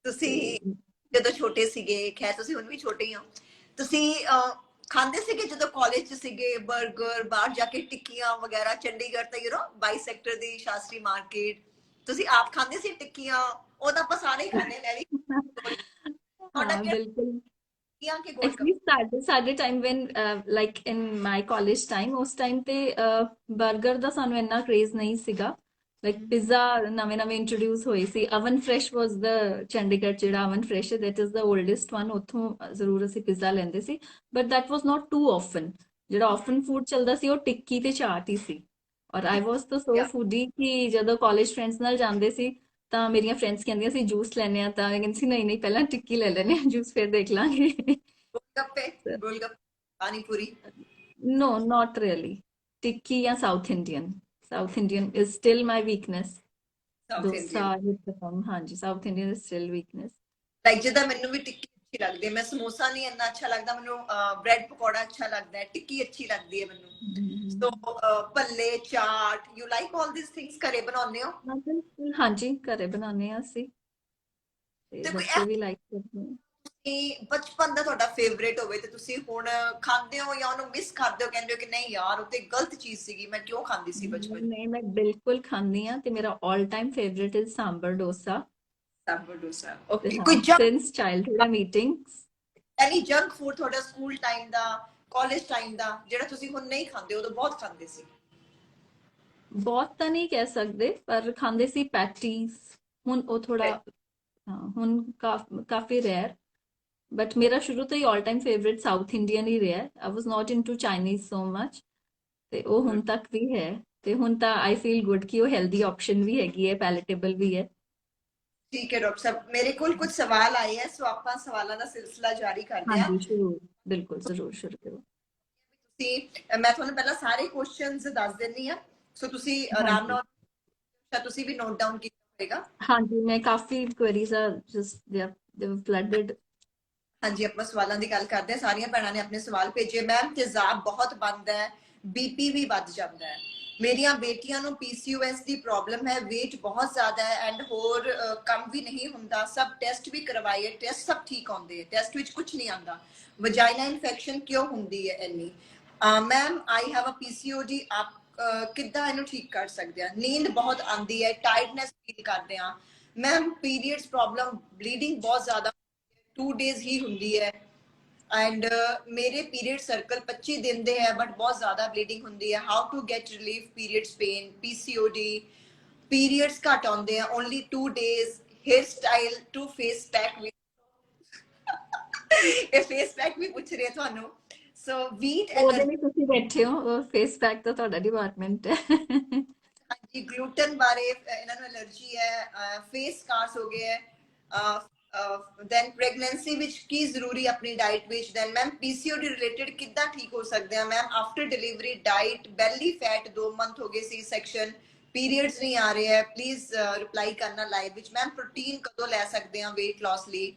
ਤੁਸੀਂ ਜਦੋਂ ਛੋਟੇ ਸੀਗੇ, ਖੈਰ ਤੁਸੀਂ ਹੁਣ ਵੀ ਛੋਟੇ ਹੀ ਹੋ, ਤੁਸੀਂ ਖਾਂਦੇ ਸੀਗੇ ਜਦੋਂ ਕਾਲਜ 'ਚ ਸੀਗੇ 버ਗਰ, ਬਾਹਰ ਜਾ ਕੇ ਟਿੱਕੀਆਂ ਵਗੈਰਾ, ਚੰਡੀਗੜ੍ਹ ਤਾਂ ਬਾਈ ਸੈਕਟਰ ਦੀ ਸ਼ਾਸਤਰੀ ਮਾਰਕੀਟ, ਤੁਸੀਂ ਆਪ ਖਾਂਦੇ ਸੀ ਟਿੱਕੀਆਂ? ਉਹ ਤਾਂ ਆਪਾਂ ਸਾਰੇ ਹੀ ਖਾਂਦੇ, ਮੈਂ ਵੀ। ਤੁਹਾਡਾ ਹਾਂ ਕਿਹੜਾ ਬਿਲਕੁਲ। ਟਿੱਕੀਆਂ ਕਿ ਗੋਲ ਐਕਚੁਅਲੀ ਗੱਪੇ? ਸਾਡੇ time van like in my college time, ਉਸ ਟਾਈਮ ਤੇ 버ਗਰ ਦਾ ਸਾਨੂੰ ਇੰਨਾ ਕ੍ਰੇਜ਼ ਨਹੀਂ ਸੀਗਾ। ਲਾਈਕ ਪਿਜ਼ਾ ਨਵੇਂ ਨਵੇਂ ਇੰਟਰੋਡਿਊਸ ਹੋਏ ਸੀ। Oven fresh was the Chandigarh, ਜਿਹੜਾ ਅਵਨ ਫਰੈਸ਼ ਹੈ that is the oldest one, ਉੱਥੋਂ ਜ਼ਰੂਰ ਅਸੀਂ ਪਿਜ਼ਾ ਲੈਂਦੇ ਸੀ, but that was not too often. ਜਿਹੜਾ ਆਫਨ ਫੂਡ ਚੱਲਦਾ ਸੀ ਉਹ ਟਿੱਕੀ ਤੇ ਚਾਟ ਹੀ ਸੀ। ਔਰ ਆਈ ਵਾਸ ਤਾਂ ਸੋ ਫੂਡੀ ਕਿ ਜਦੋਂ ਕਾਲਜ ਫਰੈਂਡਸ ਨਾਲ ਜਾਂਦੇ ਸੀ ਤਾਂ ਮੇਰੀਆਂ ਫਰੈਂਡਸ ਕਹਿੰਦੀਆਂ ਸੀ ਜੂਸ ਲੈਣੇ ਆ, ਤਾਂ ਮੈਂ ਕਹਿੰਦੀ ਸੀ ਨਹੀਂ ਨਹੀਂ ਪਹਿਲਾਂ ਟਿੱਕੀ ਲੈ ਲੈਣੇ ਆ, ਜੂਸ ਫਿਰ ਦੇਖ ਲਾਂਗੇ। ਗੋਲਗੱਪੇ? ਗੋਲਗੱਪੇ, ਪਾਣੀ ਪੂਰੀ? No, not really. Tikki या South Indian. South Indian is still my weakness. South Dosa, Indian? Uttapam, ਹਾਂਜੀ, South Indian is still weakness. Like ਜਿੱਦਾਂ ਮੈਨੂੰ ਵੀ ਟਿੱਕੀ ਅੱਛੀ ਲੱਗਦੀ ਹੈ, ਮੈਂ ਸਮੋਸਾ ਨਹੀਂ ਇੰਨਾ ਅੱਛਾ ਲੱਗਦਾ ਮੈਨੂੰ, ਬ੍ਰੈਡ ਪਕੌੜਾ ਅੱਛਾ ਲੱਗਦਾ ਹੈ, ਟਿੱਕੀ ਅੱਛੀ ਲੱਗਦੀ ਹੈ ਮੈਨੂੰ। So bhalle, chaat, you like all these things? ਘਰੇ ਬਣਾਉਂਦੇ ਹੋ? ਹਾਂ ਬਿਲਕੁਲ, ਹਾਂਜੀ ਘਰੇ ਬਣਾਉਂਦੇ ਆ ਅਸੀਂ, ਤੇ ਤੇ ਕੋਈ ਬੱਚੇ ਵੀ ਲਾਈਕ ਕਰਦੇ ਆ। ਐਸੀ ਬਚਪਨ ਦਾ ਤੁਹਾਡਾ ਫੇਵਰੇਟ ਹੋਵੇ ਤੇ ਤੁਸੀਂ ਹੁਣ ਖਾਂਦੇ ਹੋ ਜਾਂ ਉਹਨੂੰ ਮਿਸ ਕਰਦੇ ਹੋ, ਕਹਿੰਦੇ ਹੋ ਕਿ ਨਹੀਂ ਯਾਰ ਉਹ ਤੇ ਗਲਤ ਚੀਜ਼ ਸੀਗੀ, ਮੈਂ ਕਿਉਂ ਖਾਂਦੀ ਸੀ ਬਚਪਨ 'ਚ? ਨਹੀਂ ਮੈਂ ਬਿਲਕੁਲ ਖਾਂਦੀ ਆ, ਤੇ ਮੇਰਾ all time favourite is sambar dosa. Sambar dosa, ਤੇ ਓਕੇ। ਕੋਈ ਹਾਂ ਜੰਕ, ਸਿੰਸ ਚਾਈਲਡਹੁੱਡ ਆਮ ਈਟਿੰਗ। ਐਨੀ ਜੰਕ ਫੂਡ ਤੁਹਾਡਾ ਸਕੂਲ ਟਾਈਮ ਦਾ, ਕਾਲਜ ਟਾਈਮ ਦਾ, ਜਿਹੜਾ ਤੁਸੀਂ ਹੁਣ ਨਹੀਂ ਖਾਂਦੇ, ਉਦੋਂ ਬਹੁਤ ਖਾਂਦੇ ਸੀ? ਬਹੁਤ ਤਾਂ ਨਹੀਂ ਕਹਿ ਸਕਦੇ, ਪਰ ਖਾਂਦੇ ਸੀ ਪੈਟੀਜ਼। ਹੁਣ ਉਹ ਥੋੜਾ, ਹਾਂ ਹੁਣ ਕਾਫੀ ਰੇਅਰ। ਬਟ ਮੇਰਾ ਸ਼ੁਰੂ ਤੋਂ ਹੀ all time favourite South Indian ਹੀ ਰਿਹਾ। I was not into Chinese so much, ਤੇ ਉਹ ਹੁਣ ਤੱਕ ਵੀ ਹੈ। ਤੇ ਹੁਣ ਤਾਂ ਆਈ ਫੀਲ ਗੁੱਡ ਕਿ ਉਹ ਹੈਲਦੀ ਆਪਸ਼ਨ ਵੀ ਹੈਗੀ ਹੈ, ਪੈਲੇਟੇਬਲ ਵੀ ਹੈ। ਠੀਕ ਹੈ ਡਾਕਟਰ ਸਾਹਿਬ, ਮੇਰੇ ਕੋਲ ਕੁਝ ਸਵਾਲ ਆਏ ਹੈ, ਸੋ ਆਪਾਂ ਸਵਾਲਾਂ ਦਾ ਸਿਲਸਿਲਾ ਜਾਰੀ ਕਰਦੇ ਹਾਂ। ਹਾਂਜੀ ਜ਼ਰੂਰ, ਬਿਲਕੁਲ ਜ਼ਰੂਰ ਸ਼ੁਰੂ ਕਰੋ। ਮੈਂ ਤੁਹਾਨੂੰ ਪਹਿਲਾਂ ਸਾਰੇ ਕੁਐਸਚਨਸ ਦੱਸ ਦਿੰਨੀ ਆ, ਸੋ ਤੁਸੀਂ ਆਰਾਮ ਹਾਂਜੀ ਨਾਲ, ਤੁਸੀਂ ਵੀ ਨੋਟ ਡਾਊਨ ਕੀਤਾ ਹੋਵੇਗਾ। ਹਾਂਜੀ, ਮੈਂ ਕਾਫੀ ਕੁਐਰੀਜ਼ ਆ ਜਸਟ ਦੇ ਫਲੱਡਡ। ਹਾਂਜੀ, ਆਪਾਂ ਸਵਾਲਾਂ ਦੀ ਗੱਲ ਕਰਦੇ ਹਾਂ। ਸਾਰੀਆਂ ਭੈਣਾਂ ਨੇ ਆਪਣੇ ਸਵਾਲ ਭੇਜੇ। ਮੈਮ ਤੇਜ਼ਾਬ ਬਹੁਤ ਬਣਦਾ ਹੈ, ਬੀਪੀ ਵੀ ਵੱਧ ਜਾਂਦਾ ਹੈ, ਮੇਰੀਆਂ ਬੇਟੀਆਂ ਨੂੰ ਪੀਸੀਓਐਸ ਦੀ ਪ੍ਰੋਬਲਮ ਹੈ, weight ਬਹੁਤ ਜ਼ਿਆਦਾ ਹੈ, ਐਂਡ ਹੋਰ ਕੰਮ ਵੀ ਨਹੀਂ ਹੁੰਦਾ, ਸਭ ਟੈਸਟ ਵੀ ਕਰਵਾਏ, ਟੈਸਟ ਸਭ ਠੀਕ ਆਉਂਦੇ ਹੈ, ਟੈਸਟ ਵਿੱਚ ਕੁਝ ਨਹੀਂ ਆਉਂਦਾ, ਵਜਾਈਨਾ ਇਨਫੈਕਸ਼ਨ ਕਿਉਂ ਹੁੰਦੀ ਹੈ ਇੰਨੀ? Ma'am I have a PCOD, ਆਪ ਕਿੱਦਾਂ ਇਹਨੂੰ ਠੀਕ ਕਰ ਸਕਦੇ ਆ? ਨੀਂਦ ਬਹੁਤ ਆਉਂਦੀ ਹੈ, ਟਾਇਰਡਨੈਸ ਫੀਲ ਕਰਦੇ ਆ। ਮੈਮ ਪੀਰੀਅਡਸ ਪ੍ਰੋਬਲਮ, ਬਲੀਡਿੰਗ ਬਹੁਤ ਜ਼ਿਆਦਾ 2 days ਹੀ ਹੁੰਦੀ ਹੈ, ਐਂਡ ਮੇਰੇ ਪੀਰੀਅਡ ਸਰਕਲ 25 ਦਿਨ ਦੇ ਹੈ, ਬਟ ਬਹੁਤ ਜ਼ਿਆਦਾ ਬਲੀਡਿੰਗ ਹੁੰਦੀ ਹੈ। How to get relief periods pain, PCOD, periods ਘੱਟ ਆਉਂਦੇ ਆ, only 2 days, hair style to face pack ਵੀ ਇਹ ਫੇਸ ਪੈਕ ਵੀ ਪੁੱਛ ਰਹੇ ਤੁਹਾਨੂੰ। ਸੋ ਵੀਟ ਉਹਦੇ ਐਲਰਜੀ, ਲਈ ਤੁਸੀਂ ਬੈਠੇ ਹੋ, ਫੇਸ ਪੈਕ ਤਾਂ ਤੁਹਾਡਾ ਡਿਪਾਰਟਮੈਂਟ ਹੈ। ਹਾਂਜੀ ਗਲੂਟਨ ਬਾਰੇ ਇਹਨਾਂ ਨੂੰ ਐਲਰਜੀ ਹੈ, ਫੇਸ ਸਕਾਰਸ ਹੋ ਗਏ ਹੈ, ਦੈਨ ਪ੍ਰੈਗਨੈਂਸੀ ਵਿੱਚ ਕੀ ਜ਼ਰੂਰੀ ਆਪਣੀ ਡਾਈਟ ਵਿੱਚ? ਦੈਨ ਮੈਮ ਪੀਸੀਓਡੀ ਰਿਲੇਟਡ ਕਿੱਦਾਂ ਠੀਕ ਹੋ ਸਕਦੇ ਆ? ਮੈਮ ਆਫਟਰ ਡਿਲੀਵਰੀ ਡਾਈਟ, ਬੈਲੀ ਫੈਟ 2 month ਹੋ ਗਏ, ਸੀ ਸੈਕਸ਼ਨ, ਪੀਰੀਅਡਸ ਨਹੀਂ ਆ ਰਹੇ ਹੈ, ਪਲੀਜ਼ ਰਿਪਲਾਈ ਕਰਨਾ ਲਾਈਵ ਵਿੱਚ। ਮੈਮ ਪ੍ਰੋਟੀਨ ਕਦੋਂ ਲੈ ਸਕਦੇ ਆ weight loss ਲਈ?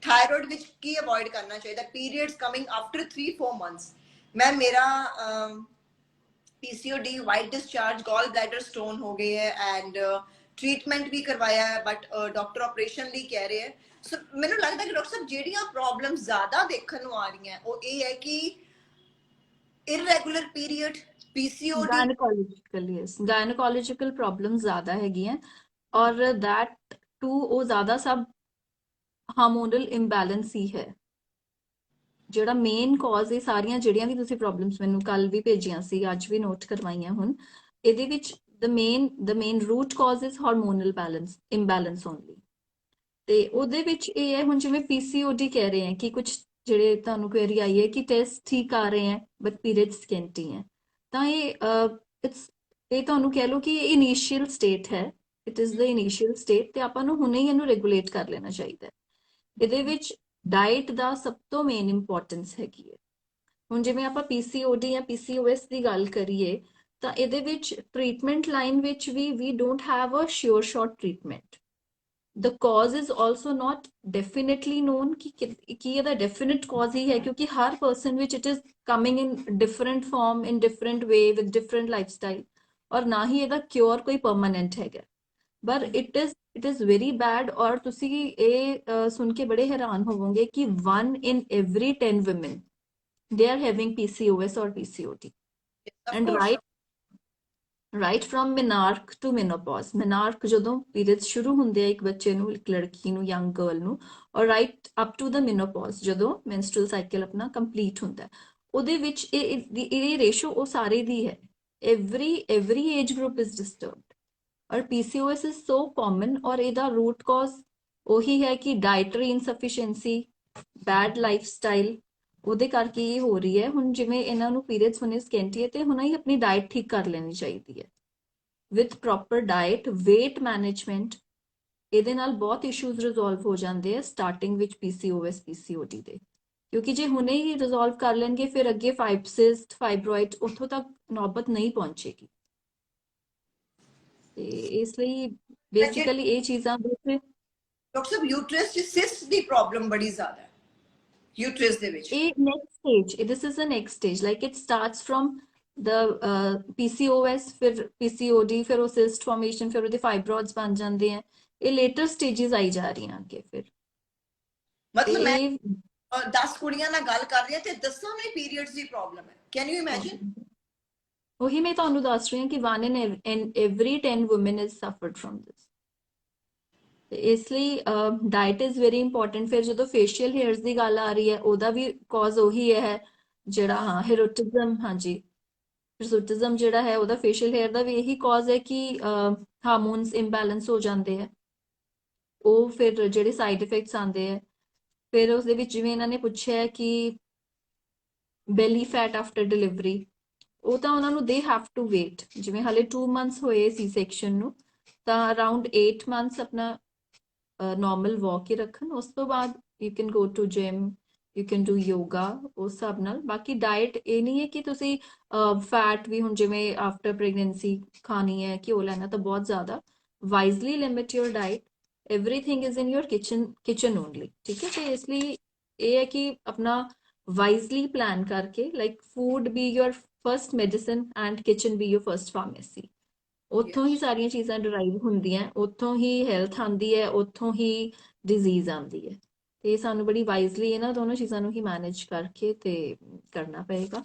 ਥਾਇਰੋਇਡ ਵਿੱਚ ਕੀ ਅਵੋਇਡ ਕਰਨਾ ਚਾਹੀਦਾ? Periods coming after 3-4 months। Ma'am ਮੇਰਾ PCOD, white discharge, gall bladder stone हो गए है, एंड ट्रीटमेंट भी करवाया है, बट डॉक्टर ऑपरेशन ਲਈ ਕਹਿ ਰਹੇ ਹੈ। ਸੋ ਮੈਨੂੰ ਲੱਗਦਾ ਕਿ ਡਾਕਟਰ ਸਾਹਿਬ ਜਿਹੜੀਆਂ ਪ੍ਰੋਬਲਮ ਜ਼ਿਆਦਾ ਦੇਖਣ ਨੂੰ ਆ ਰਹੀਆਂ ਉਹ ਇਹ ਹੈ ਕਿ irregular period, PCOD? Gynaecological, yes, gynaecological problem ਜ਼ਿਆਦਾ ਹੈਗੀਆਂ, ਔਰ that too ਉਹ ਜ਼ਿਆਦਾ ਸਭ ਹਾਰਮੋਨਲ ਇੰਬੈਲੈਂਸ ਹੀ ਹੈ ਜਿਹੜਾ ਮੇਨ ਕਾਜ਼। ਇਹ ਸਾਰੀਆਂ ਜਿਹੜੀਆਂ ਵੀ ਤੁਸੀਂ ਪ੍ਰੋਬਲਮਸ ਮੈਨੂੰ ਕੱਲ ਵੀ ਭੇਜੀਆਂ ਸੀ, ਅੱਜ ਵੀ ਨੋਟ ਕਰਵਾਈਆਂ ਹੁਣ, ਇਹਦੇ ਵਿੱਚ the main root cause is hormonal imbalance only। ਤੇ ਉਹਦੇ ਵਿੱਚ ਇਹ ਹੈ, ਹੁਣ ਜਿਵੇਂ ਪੀਸੀਓਡੀ ਕਹਿ ਰਹੇ ਹੈ ਕਿ ਕੁਝ ਜਿਹੜੇ ਤੁਹਾਨੂੰ ਕੁਐਰੀ ਆਈ ਹੈ ਕਿ ਟੈਸਟ ਠੀਕ ਆ ਰਹੇ ਹੈ ਬਟ ਪੀਰੀਅਡਸ ਸਕੈਂਟੀ ਹੈ, ਤਾਂ ਇਹ ਤੁਹਾਨੂੰ ਕਹਿ ਲਓ ਕਿ ਇਹ ਇਨੀਸ਼ੀਅਲ ਸਟੇਟ ਹੈ, it is the initial state, ਤੇ ਆਪਾਂ ਨੂੰ ਹੁਣੇ ਹੀ ਇਹਨੂੰ ਰੈਗੂਲੇਟ ਕਰ ਲੈਣਾ ਚਾਹੀਦਾ ਹੈ। ਇਹਦੇ ਵਿੱਚ ਡਾਈਟ ਦਾ ਸਭ ਤੋਂ ਮੇਨ ਇੰਪੋਰਟੈਂਸ ਹੈਗੀ ਹੈ। ਹੁਣ ਜਿਵੇਂ ਆਪਾਂ ਪੀਸੀਓਡੀ ਜਾਂ ਪੀਸੀਓਐਸ ਦੀ ਗੱਲ ਕਰੀਏ, ਤਾਂ ਇਹਦੇ ਵਿੱਚ ਟ੍ਰੀਟਮੈਂਟ ਲਾਈਨ ਵਿੱਚ we don't have a sure short treatment. the cause is also not definitely known ਕਿ ਇਹਦਾ definite cause ਹੀ ਹੈ, ਕਿਉਂਕਿ ਹਰ person ਵਿੱਚ it is coming in different form, in different way, with different lifestyle, ਔਰ ਨਾ ਹੀ ਇਹਦਾ cure ਕੋਈ permanent ਹੈਗਾ, but it is very bad। ਔਰ ਤੁਸੀਂ ਇਹ ਸੁਣ ਕੇ ਬੜੇ ਹੈਰਾਨ ਹੋਵੋਗੇ ਕਿ 1 in every 10 women they are having PCOS or PCOD। Of and course. Right from menarche to menopause, menarche ਜਦੋਂ ਪੀਰੀਅਡਸ ਸ਼ੁਰੂ ਹੁੰਦੇ ਆ ਇੱਕ ਬੱਚੇ ਨੂੰ, ਇੱਕ ਲੜਕੀ ਨੂੰ, ਯੰਗ ਗਰਲ ਨੂੰ, ਔਰ ਰਾਈਟ ਅਪ ਟੂ ਦ ਮਿਨੋਪੌਜ਼ ਜਦੋਂ ਮੈਂਸਟਰੁਅਲ ਸਾਈਕਲ ਆਪਣਾ ਕੰਪਲੀਟ ਹੁੰਦਾ, ਉਹਦੇ ਵਿੱਚ ਇਹ ਰੇਸ਼ੋ ਉਹ ਸਾਰੇ ਦੀ ਹੈ। every age group is disturbed, ਔਰ PCOS is so common, ਔਰ ਇਹਦਾ ਰੂਟ ਕਾਜ਼ ਉਹੀ ਹੈ ਕਿ ਡਾਇਟਰੀ ਇਨਸਫੀਸ਼ੀਐਂਸੀ, ਬੈਡ ਲਾਈਫ ਸਟਾਈਲ, ਉਹਦੇ ਕਰਕੇ ਇਹ ਹੋ ਰਹੀ ਹੈ। ਹੁਣ ਜਿਵੇਂ ਇਹਨਾਂ ਨੂੰ ਪੀਰੀਅਡਸ ਹੋਣੇ ਸਕੈਂਟੀ ਹੈ, ਤੇ ਹੁਣ ਹੀ ਆਪਣੀ ਡਾਈਟ ਠੀਕ ਕਰ ਲੈਣੀ ਚਾਹੀਦੀ ਹੈ with proper diet, weight management, ਇਹਦੇ ਨਾਲ ਬਹੁਤ ਇਸ਼ੂਜ਼ ਰਿਜ਼ੋਲਵ ਹੋ ਜਾਂਦੇ ਆ ਸਟਾਰਟਿੰਗ ਵਿੱਚ PCOS PCOD ਦੇ, ਕਿਉਂਕਿ ਜੇ ਹੁਣੇ ਹੀ ਰਿਜ਼ੋਲਵ ਕਰ ਲੈਣਗੇ ਫਿਰ ਅੱਗੇ ਫਾਈਬਸਿਸਟ, ਫਾਈਬਰੋਇਡ, ਉੱਥੋਂ ਤੱਕ ਨੌਬਤ ਨਹੀਂ ਪਹੁੰਚੇਗੀ। ਤੇ ਇਸ ਲਈ ਬੇਸਿਕਲੀ ਇਹ ਚੀਜ਼ਾਂ ਡਾਕਟਰ ਸਾਹਿਬ ਯੂਟਰਸ ਚ ਸਿਸਟ ਦੀ ਪ੍ਰੋਬਲਮ ਬੜੀ ਜ਼ਿਆਦਾ ਹੈ ਯੂਟਰਸ ਦੇ ਵਿੱਚ। ਇਹ next stage, this is the next stage, like it starts from the PCOS, ਫਿਰ PCOD, ਫਿਰ ਉਹ ਸਿਸਟ ਫਾਰਮੇਸ਼ਨ, ਫਿਰ ਉਹਦੇ ਫਾਈਬਰੋਇਡਸ ਬਣ ਜਾਂਦੇ ਆ। ਇਹ ਲੇਟਰ ਸਟੇजेस ਆਈ ਜਾ ਰਹੀਆਂ ਅੱਗੇ। ਫਿਰ ਮਤਲਬ ਮੈਂ 10 ਕੁੜੀਆਂ ਨਾਲ ਗੱਲ ਕਰ ਰਹੀ ਹਾਂ ਤੇ 10 ਨੂੰ ਪੀਰੀਅਡਸ ਦੀ ਪ੍ਰੋਬਲਮ ਹੈ। Can you imagine? ਉਹੀ ਮੈਂ ਤੁਹਾਨੂੰ ਦੱਸ ਰਹੀ ਹਾਂ ਕਿ 1 in every 10 women is suffered from this। ਇਸ ਲਈ ਡਾਈਟ ਇਜ਼ ਵੈਰੀ ਇੰਪੋਰਟੈਂਟ। ਫਿਰ ਜਦੋਂ ਫੇਸ਼ੀਅਲ ਹੇਅਰਸ ਦੀ ਗੱਲ ਆ ਰਹੀ ਹੈ, ਉਹਦਾ ਵੀ ਕਾਜ਼ ਉਹੀ ਹੈ ਜਿਹੜਾ, ਹਾਂ, ਹਿਰੋਟਿਜ਼ਮ, ਹਾਂਜੀ, ਹਿਰਸੂਟਿਜ਼ਮ ਜਿਹੜਾ ਹੈ ਉਹਦਾ ਫੇਸ਼ੀਅਲ ਹੇਅਰ ਦਾ ਵੀ ਇਹੀ ਕਾਜ਼ ਹੈ ਕਿ ਹਾਰਮੋਨਸ ਇੰਬੈਲੈਂਸ ਹੋ ਜਾਂਦੇ ਹੈ। ਉਹ ਫਿਰ ਜਿਹੜੇ ਸਾਈਡ ਇਫੈਕਟਸ ਆਉਂਦੇ ਹੈ, ਫਿਰ ਉਸਦੇ ਵਿੱਚ ਜਿਵੇਂ ਇਹਨਾਂ ਨੇ ਪੁੱਛਿਆ ਕਿ ਬੈਲੀ ਫੈਟ ਆਫਟਰ ਡਿਲੀਵਰੀ, ਉਹ ਤਾਂ ਉਹਨਾਂ ਨੂੰ ਦੇ ਹੈਵ ਟੂ ਵੇਟ, ਜਿਵੇਂ ਹਾਲੇ 2 months ਹੋਏ ਸੀ ਸੈਕਸ਼ਨ ਨੂੰ, ਤਾਂ ਅਰਾਊਂਡ 8 months ਆਪਣਾ ਨੋਰਮਲ ਵਾਕ ਹੀ ਰੱਖਣ। ਉਸ ਤੋਂ ਬਾਅਦ you can go to gym, you can do yoga, ਉਸ ਹਿਸਾਬ ਨਾਲ। ਬਾਕੀ ਡਾਇਟ ਇਹ ਨਹੀਂ ਹੈ ਕਿ ਤੁਸੀਂ ਫੈਟ ਵੀ ਹੁਣ ਜਿਵੇਂ ਆਫਟਰ ਪ੍ਰੈਗਨੈਂਸੀ ਖਾਣੀ ਹੈ, ਘਿਓ ਲੈਣਾ, ਤਾਂ ਬਹੁਤ ਜ਼ਿਆਦਾ। Wisely limit your diet, everything is in your kitchen only, ठीक है। तो इसलिए ये है कि अपना वाइजली प्लान करके, like food be your first medicine and kitchen be your first pharmacy. ਉੱਥੋਂ ਹੀ ਸਾਰੀਆਂ ਚੀਜ਼ਾਂ ਡਰਾਈਵ ਹੁੰਦੀਆਂ, ਉੱਥੋਂ ਹੀ ਹੈਲਥ ਆਉਂਦੀ ਹੈ, ਉੱਥੋਂ ਹੀ ਡਿਜ਼ੀਜ਼ ਆਉਂਦੀ ਹੈ। ਤੇ ਸਾਨੂੰ ਬੜੀ ਵਾਈਜ਼ਲੀ ਇਹਨਾਂ ਦੋਨੋਂ ਚੀਜ਼ਾਂ ਨੂੰ ਹੀ ਮੈਨੇਜ ਕਰਕੇ ਤੇ ਕਰਨਾ ਪਏਗਾ।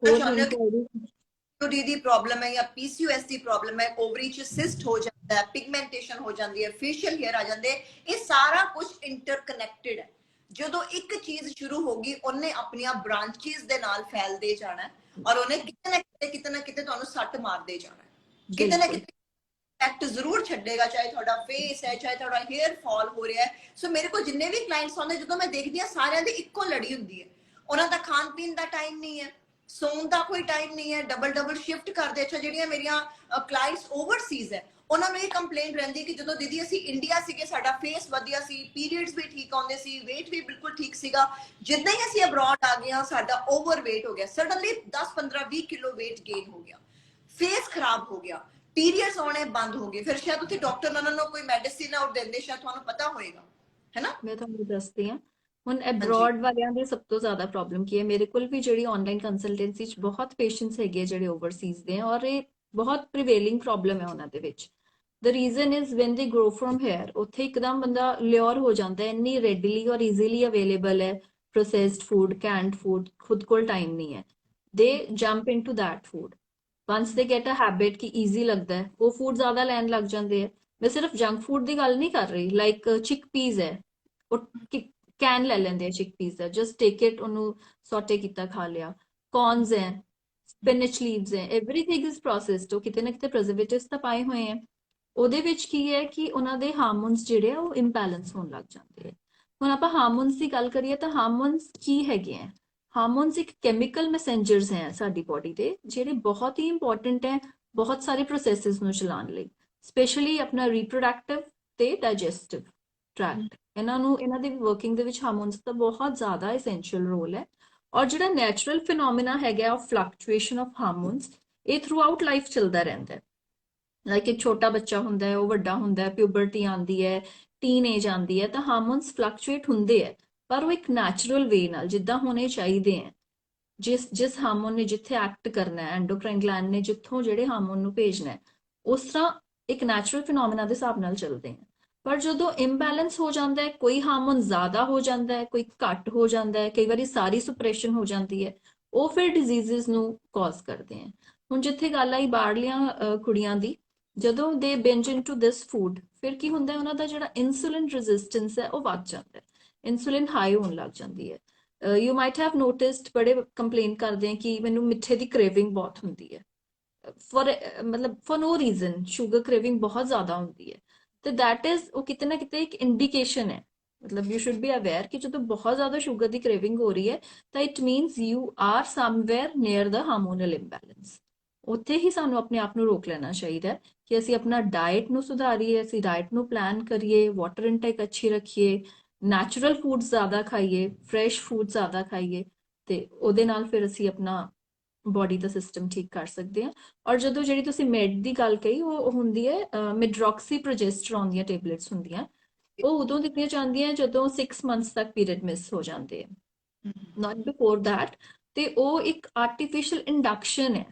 PCOD ਦੀ ਪ੍ਰੋਬਲਮ ਹੈ ਜਾਂ PCOS ਦੀ ਪ੍ਰੋਬਲਮ ਹੈ, ਓਵਰੀ ਚ ਸਿਸਟ ਹੋ ਜਾਂਦਾ ਹੈ, ਪਿਗਮੈਂਟੇਸ਼ਨ ਹੋ ਜਾਂਦੀ ਹੈ, ਫੇਸ਼ੀਅਲ ਹੇਅਰ ਆ ਜਾਂਦੇ, ਇਹ ਸਾਰਾ ਕੁਝ ਇੰਟਰਕਨੈਕਟਡ ਹੈ। ਜਦੋਂ ਇੱਕ ਚੀਜ਼ ਸ਼ੁਰੂ ਹੋਗੀ, ਉਹਨੇ ਆਪਣੀਆਂ ਬ੍ਰਾਂਚਿਸ ਦੇ ਨਾਲ ਫੈਲਦੇ ਜਾਣਾ, ਔਰ ਉਹਨੇ ਕਿਤੇ ਨਾ ਕਿਤੇ ਤੁਹਾਨੂੰ ਸੱਟ ਮਾਰਦੇ ਜਾਣਾ, ਕਿਤੇ ਨਾ ਕਿਤੇ ਇਫੈਕਟ ਜ਼ਰੂਰ ਛੱਡੇਗਾ, ਚਾਹੇ ਤੁਹਾਡਾ ਫੇਸ ਹੈ, ਚਾਹੇ ਤੁਹਾਡਾ ਹੇਅਰ ਫਾਲ ਹੋ ਰਿਹਾ ਹੈ। ਸੋ ਮੇਰੇ ਕੋਲ ਜਿੰਨੇ ਵੀ ਕਲਾਇੰਟਸ ਆਉਂਦੇ, ਜਦੋਂ ਮੈਂ ਦੇਖਦੀ ਹਾਂ ਸਾਰਿਆਂ ਦੀ ਇੱਕੋ ਲੜੀ ਹੁੰਦੀ ਹੈ। ਉਹਨਾਂ ਦਾ ਖਾਣ ਪੀਣ ਦਾ ਟਾਈਮ ਨਹੀਂ ਹੈ, ਸੌਣ ਦਾ ਕੋਈ ਟਾਈਮ ਨਹੀਂ ਹੈ, ਡਬਲ ਸ਼ਿਫਟ ਕਰਦੇ। ਅੱਛਾ, ਜਿਹੜੀਆਂ ਮੇਰੀਆਂ ਕਲਾਇੰਟਸ ਓਵਰਸੀਜ਼ ਹੈ, ਉਹਨਾਂ ਨੂੰ ਇਹ ਕੰਪਲੇਂਟ ਰਹਿੰਦੀ ਕਿ ਜਦੋਂ ਦੀਦੀ ਅਸੀਂ ਇੰਡੀਆ ਸੀਗੇ, ਸਾਡਾ ਫੇਸ ਵਧੀਆ ਸੀ, ਪੀਰੀਅਡਸ ਵੀ ਠੀਕ ਆਉਂਦੇ ਸੀ, weight ਵੀ ਬਿਲਕੁਲ ਠੀਕ ਸੀਗਾ, ਜਿੱਦਾਂ ਹੀ ਅਸੀਂ ਅਬਰੋਡ ਆ ਗਏ, ਸਾਡਾ ਓਵਰਵੇਟ ਹੋ ਗਿਆ, ਸਡਨਲੀ 10-15-20 ਕਿਲੋ weight gain ਹੋ ਗਿਆ, ਫੇਸ ਖਰਾਬ ਹੋ ਗਿਆ, ਪੀਰੀਅਡਸ ਆਉਣੇ ਬੰਦ ਹੋ ਗਏ। ਫਿਰ ਸ਼ਾਇਦ ਉੱਥੇ ਡਾਕਟਰ ਉਹਨਾਂ ਨੂੰ ਕੋਈ ਮੈਡੀਸਿਨ ਔਰ ਦਿੰਦੇ, ਸ਼ਾਇਦ ਤੁਹਾਨੂੰ ਪਤਾ ਹੋਏਗਾ, ਹੈ ਨਾ। ਮੈਂ ਤੁਹਾਨੂੰ ਦੱਸਦੀ ਹਾਂ ਹੁਣ ਅਬਰੋਡ ਵਾਲਿਆਂ ਦੀ ਸਭ ਤੋਂ ਜ਼ਿਆਦਾ ਪ੍ਰੋਬਲਮ ਕੀ ਹੈ। ਮੇਰੇ ਕੋਲ ਵੀ ਜਿਹੜੀ ਆਨਲਾਈਨ ਕੰਸਲਟੈਂਸੀ 'ਚ ਬਹੁਤ ਪੇਸ਼ੈਂਟਸ ਹੈਗੇ ਜਿਹੜੇ ਓਵਰਸੀਜ਼ ਦੇ, ਔਰ ਇਹ ਬਹੁਤ ਪ੍ਰੀਵੇਲਿੰਗ ਪ੍ਰੋਬਲਮ ਹੈ ਉਹਨਾਂ ਦੇ ਵਿੱਚ। ਦ ਰੀਜ਼ਨ ਇਜ਼ ਵੈਨ ਦੇ ਗਰੋ ਫਰਮ ਹੇਅਰ, ਉੱਥੇ ਇੱਕਦਮ ਬੰਦਾ ਲਿਓਰ ਹੋ ਜਾਂਦਾ, ਇੰਨੀ ਰੈਡੀਲੀ ਔਰ ਈਜ਼ੀਲੀ ਅਵੇਲੇਬਲ ਹੈ ਪ੍ਰੋਸੈਸਡ ਫੂਡ, ਕੈਂਡ ਫੂਡ, ਖੁਦ ਕੋਲ ਟਾਈਮ ਨਹੀਂ ਹੈ। they jump into that food. Once they get a habit ਕਿ easy ਲੱਗਦਾ ਹੈ, ਉਹ food ਜ਼ਿਆਦਾ ਲੈਣ ਲੱਗ ਜਾਂਦੇ ਹੈ। ਮੈਂ ਸਿਰਫ ਜੰਕ ਫੂਡ ਦੀ ਗੱਲ ਨਹੀਂ ਕਰ ਰਹੀ, ਲਾਈਕ ਚਿਕ ਪੀਸ ਹੈ, ਉਹ ਕੈਨ ਲੈ ਲੈਂਦੇ ਆ ਚਿਕ ਪੀਸ ਦਾ, ਜਸਟ ਟੇਕ ਇਟ, ਉਹਨੂੰ ਸੌਟੇ ਕੀਤਾ ਖਾ ਲਿਆ। ਕੌਰਨਸ ਹੈ, ਸਪਿਨਚ ਲੀਵਸ ਹੈ, ਐਵਰੀਥਿੰਗ ਇਜ਼ ਪ੍ਰੋਸੈਸਡ, ਉਹ ਕਿਤੇ ਨਾ ਕਿਤੇ ਪ੍ਰੀਜ਼ਰਵੇਟਿਵਸ ਤਾਂ ਪਾਏ ਹੋਏ ਹੈ। ਉਹਦੇ ਵਿੱਚ ਕੀ ਹੈ ਕਿ ਉਹਨਾਂ ਦੇ ਹਾਰਮੋਨਸ ਜਿਹੜੇ ਆ ਉਹ ਇੰਬੈਲੈਂਸ ਹੋਣ ਲੱਗ ਜਾਂਦੇ ਆ। ਹੁਣ ਆਪਾਂ ਹਾਰਮੋਨਸ ਦੀ ਗੱਲ ਕਰੀਏ ਤਾਂ ਹਾਰਮੋਨਸ ਕੀ ਹੈਗੇ ਆ? ਹਾਰਮੋਨਸ ਇੱਕ ਕੈਮੀਕਲ ਮੈਸੇਂਜਰਸ ਹੈ ਸਾਡੀ ਬੋਡੀ ਦੇ, ਜਿਹੜੇ ਬਹੁਤ ਹੀ ਇੰਪੋਰਟੈਂਟ ਹੈ ਬਹੁਤ ਸਾਰੇ ਪ੍ਰੋਸੈਸਸ ਨੂੰ ਚਲਾਉਣ ਲਈ, ਸਪੈਸ਼ਲੀ ਆਪਣਾ ਰੀਪਰੋਡਕਟਿਵ ਤੇ ਡਾਈਜੈਸਟਿਵ ਟਰੈਕਟ। ਇਹਨਾਂ ਦੀ ਵਰਕਿੰਗ ਦੇ ਵਿੱਚ ਹਾਰਮੋਨਸ ਦਾ ਬਹੁਤ ਜ਼ਿਆਦਾ ਐਸੈਂਸ਼ੀਅਲ ਰੋਲ ਹੈ। ਔਰ ਜਿਹੜਾ ਨੈਚੁਰਲ ਫਿਨੋਮੀਨਾ ਹੈਗਾ ਆਫ ਫਲਕਚੁਏਸ਼ਨ ਆਫ ਹਾਰਮੋਨਸ, ਇਹ ਥਰੂ ਆਊਟ ਲਾਈਫ ਚੱਲਦਾ ਰਹਿੰਦਾ ਹੈ। ਲਾਈਕ ਇੱਕ ਛੋਟਾ ਬੱਚਾ ਹੁੰਦਾ ਹੈ, ਉਹ ਵੱਡਾ ਹੁੰਦਾ ਹੈ, ਪਿਊਬਰਟੀ ਆਉਂਦੀ ਹੈ, ਟੀਨ ਏਜ ਆਉਂਦੀ ਹੈ, ਤਾਂ ਹਾਰਮੋਨਸ ਫਲਕਚੁਏਟ ਹੁੰਦੇ ਹੈ, ਪਰ ਉਹ ਇੱਕ ਨੈਚੁਰਲ ਵੇ ਨਾਲ ਜਿੱਦਾਂ ਹੋਣੇ ਚਾਹੀਦੇ ਹੈ। ਜਿਸ ਹਾਰਮੋਨ ਨੇ ਜਿੱਥੇ ਐਕਟ ਕਰਨਾ ਹੈ, ਐਂਡੋਕ੍ਰਾਈਨ ਗਲੈਂਡ ਨੇ ਜਿੱਥੋਂ ਜਿਹੜੇ ਹਾਰਮੋਨ ਨੂੰ ਭੇਜਣਾ ਹੈ, ਉਸ ਤਰ੍ਹਾਂ ਇੱਕ ਨੈਚੁਰਲ ਫਿਨੋਮੀਨਾ ਦੇ ਹਿਸਾਬ ਨਾਲ ਚੱਲਦੇ ਹੈ। ਪਰ ਜਦੋਂ ਇੰਬੈਲੈਂਸ ਹੋ ਜਾਂਦਾ ਹੈ, ਕੋਈ ਹਾਰਮੋਨ ਜ਼ਿਆਦਾ ਹੋ ਜਾਂਦਾ ਹੈ, ਕੋਈ ਘੱਟ ਹੋ ਜਾਂਦਾ ਹੈ, ਕਈ ਵਾਰੀ ਸਾਰੀ ਸੁਪਰੈਸ਼ਨ ਹੋ ਜਾਂਦੀ ਹੈ, ਉਹ ਫਿਰ ਡਿਜ਼ੀਜ਼ਸ ਨੂੰ ਕਾਜ਼ ਕਰਦੇ ਹੈ। ਹੁਣ ਜਿੱਥੇ ਗੱਲ ਆਈ ਬਾਹਰਲੀਆਂ ਕੁੜੀਆਂ ਦੀ, ਜਦੋਂ ਦੇ ਬਿੰਜ ਇਨਟੂ ਦਿਸ ਫੂਡ, ਫਿਰ ਕੀ ਹੁੰਦਾ ਹੈ, ਉਹਨਾਂ ਦਾ ਜਿਹੜਾ ਇਨਸੂਲਿਨ ਰੈਜ਼ਿਸਟੈਂਸ ਹੈ ਉਹ ਵੱਧ ਜਾਂਦਾ ਹੈ, ਇਨਸੂਲਿਨ ਹਾਈ ਹੋਣ ਲੱਗ ਜਾਂਦੀ ਹੈ। ਯੂ ਮਾਈਟ ਹੈਵ ਨੋਟਿਸਡ, ਬੜੇ ਕੰਪਲੇਨ ਕਰਦੇ ਆ ਕਿ ਮੈਨੂੰ ਮਿੱਠੇ ਦੀ ਕ੍ਰੇਵਿੰਗ ਬਹੁਤ ਹੁੰਦੀ ਹੈ, for no reason sugar craving ਬਹੁਤ ਜ਼ਿਆਦਾ ਹੁੰਦੀ ਹੈ। ਤੇ ਦੈਟ ਇਜ਼, ਉਹ ਕਿਤੇ ਨਾ ਕਿਤੇ ਇੱਕ ਇੰਡੀਕੇਸ਼ਨ ਹੈ, ਮਤਲਬ ਯੂ ਸ਼ੁਡ ਬੀ ਅਵੇਅਰ ਕਿ ਜਦੋਂ ਬਹੁਤ ਜ਼ਿਆਦਾ ਸ਼ੂਗਰ ਦੀ ਕ੍ਰੇਵਿੰਗ ਹੋ ਰਹੀ ਹੈ ਤਾਂ it means you are somewhere near the hormonal imbalance. ਉੱਥੇ ਹੀ ਸਾਨੂੰ ਆਪਣੇ ਆਪ ਨੂੰ ਰੋਕ ਲੈਣਾ ਚਾਹੀਦਾ ਕਿ ਅਸੀਂ ਆਪਣਾ ਡਾਈਟ ਨੂੰ ਸੁਧਾਰੀਏ, ਅਸੀਂ ਡਾਈਟ ਨੂੰ ਪਲਾਨ ਕਰੀਏ, ਵਾਟਰ ਇਨਟੇਕ ਅੱਛੀ ਰੱਖੀਏ, ਨੈਚੁਰਲ ਫੂਡ ਜ਼ਿਆਦਾ ਖਾਈਏ, ਫਰੈਸ਼ ਫੂਡ ਜ਼ਿਆਦਾ ਖਾਈਏ, ਤੇ ਉਹਦੇ ਨਾਲ ਫਿਰ ਅਸੀਂ ਆਪਣਾ ਬੋਡੀ ਦਾ ਸਿਸਟਮ ਠੀਕ ਕਰ ਸਕਦੇ ਹਾਂ। ਔਰ ਜਦੋਂ ਜਿਹੜੀ ਤੁਸੀਂ ਮੈਡ ਦੀ ਗੱਲ ਕਹੀ, ਉਹ ਹੁੰਦੀ ਹੈ ਮਿਡਰੋਕਸੀ ਪ੍ਰੋਜੈਸਟਰੋਨ ਦੀਆਂ ਟੇਬਲੇਟਸ ਹੁੰਦੀਆਂ, ਉਹ ਉਦੋਂ ਦਿੱਤੀਆਂ ਜਾਂਦੀਆਂ ਜਦੋਂ 6 ਮੰਥਸ ਤੱਕ ਪੀਰੀਅਡ ਮਿਸ ਹੋ ਜਾਂਦੇ ਆ, ਨਾਟ ਬਿਫੋਰ ਦੈਟ। ਤੇ ਉਹ ਇੱਕ ਆਰਟੀਫੀਸ਼ੀਅਲ ਇੰਡਕਸ਼ਨ ਹੈ,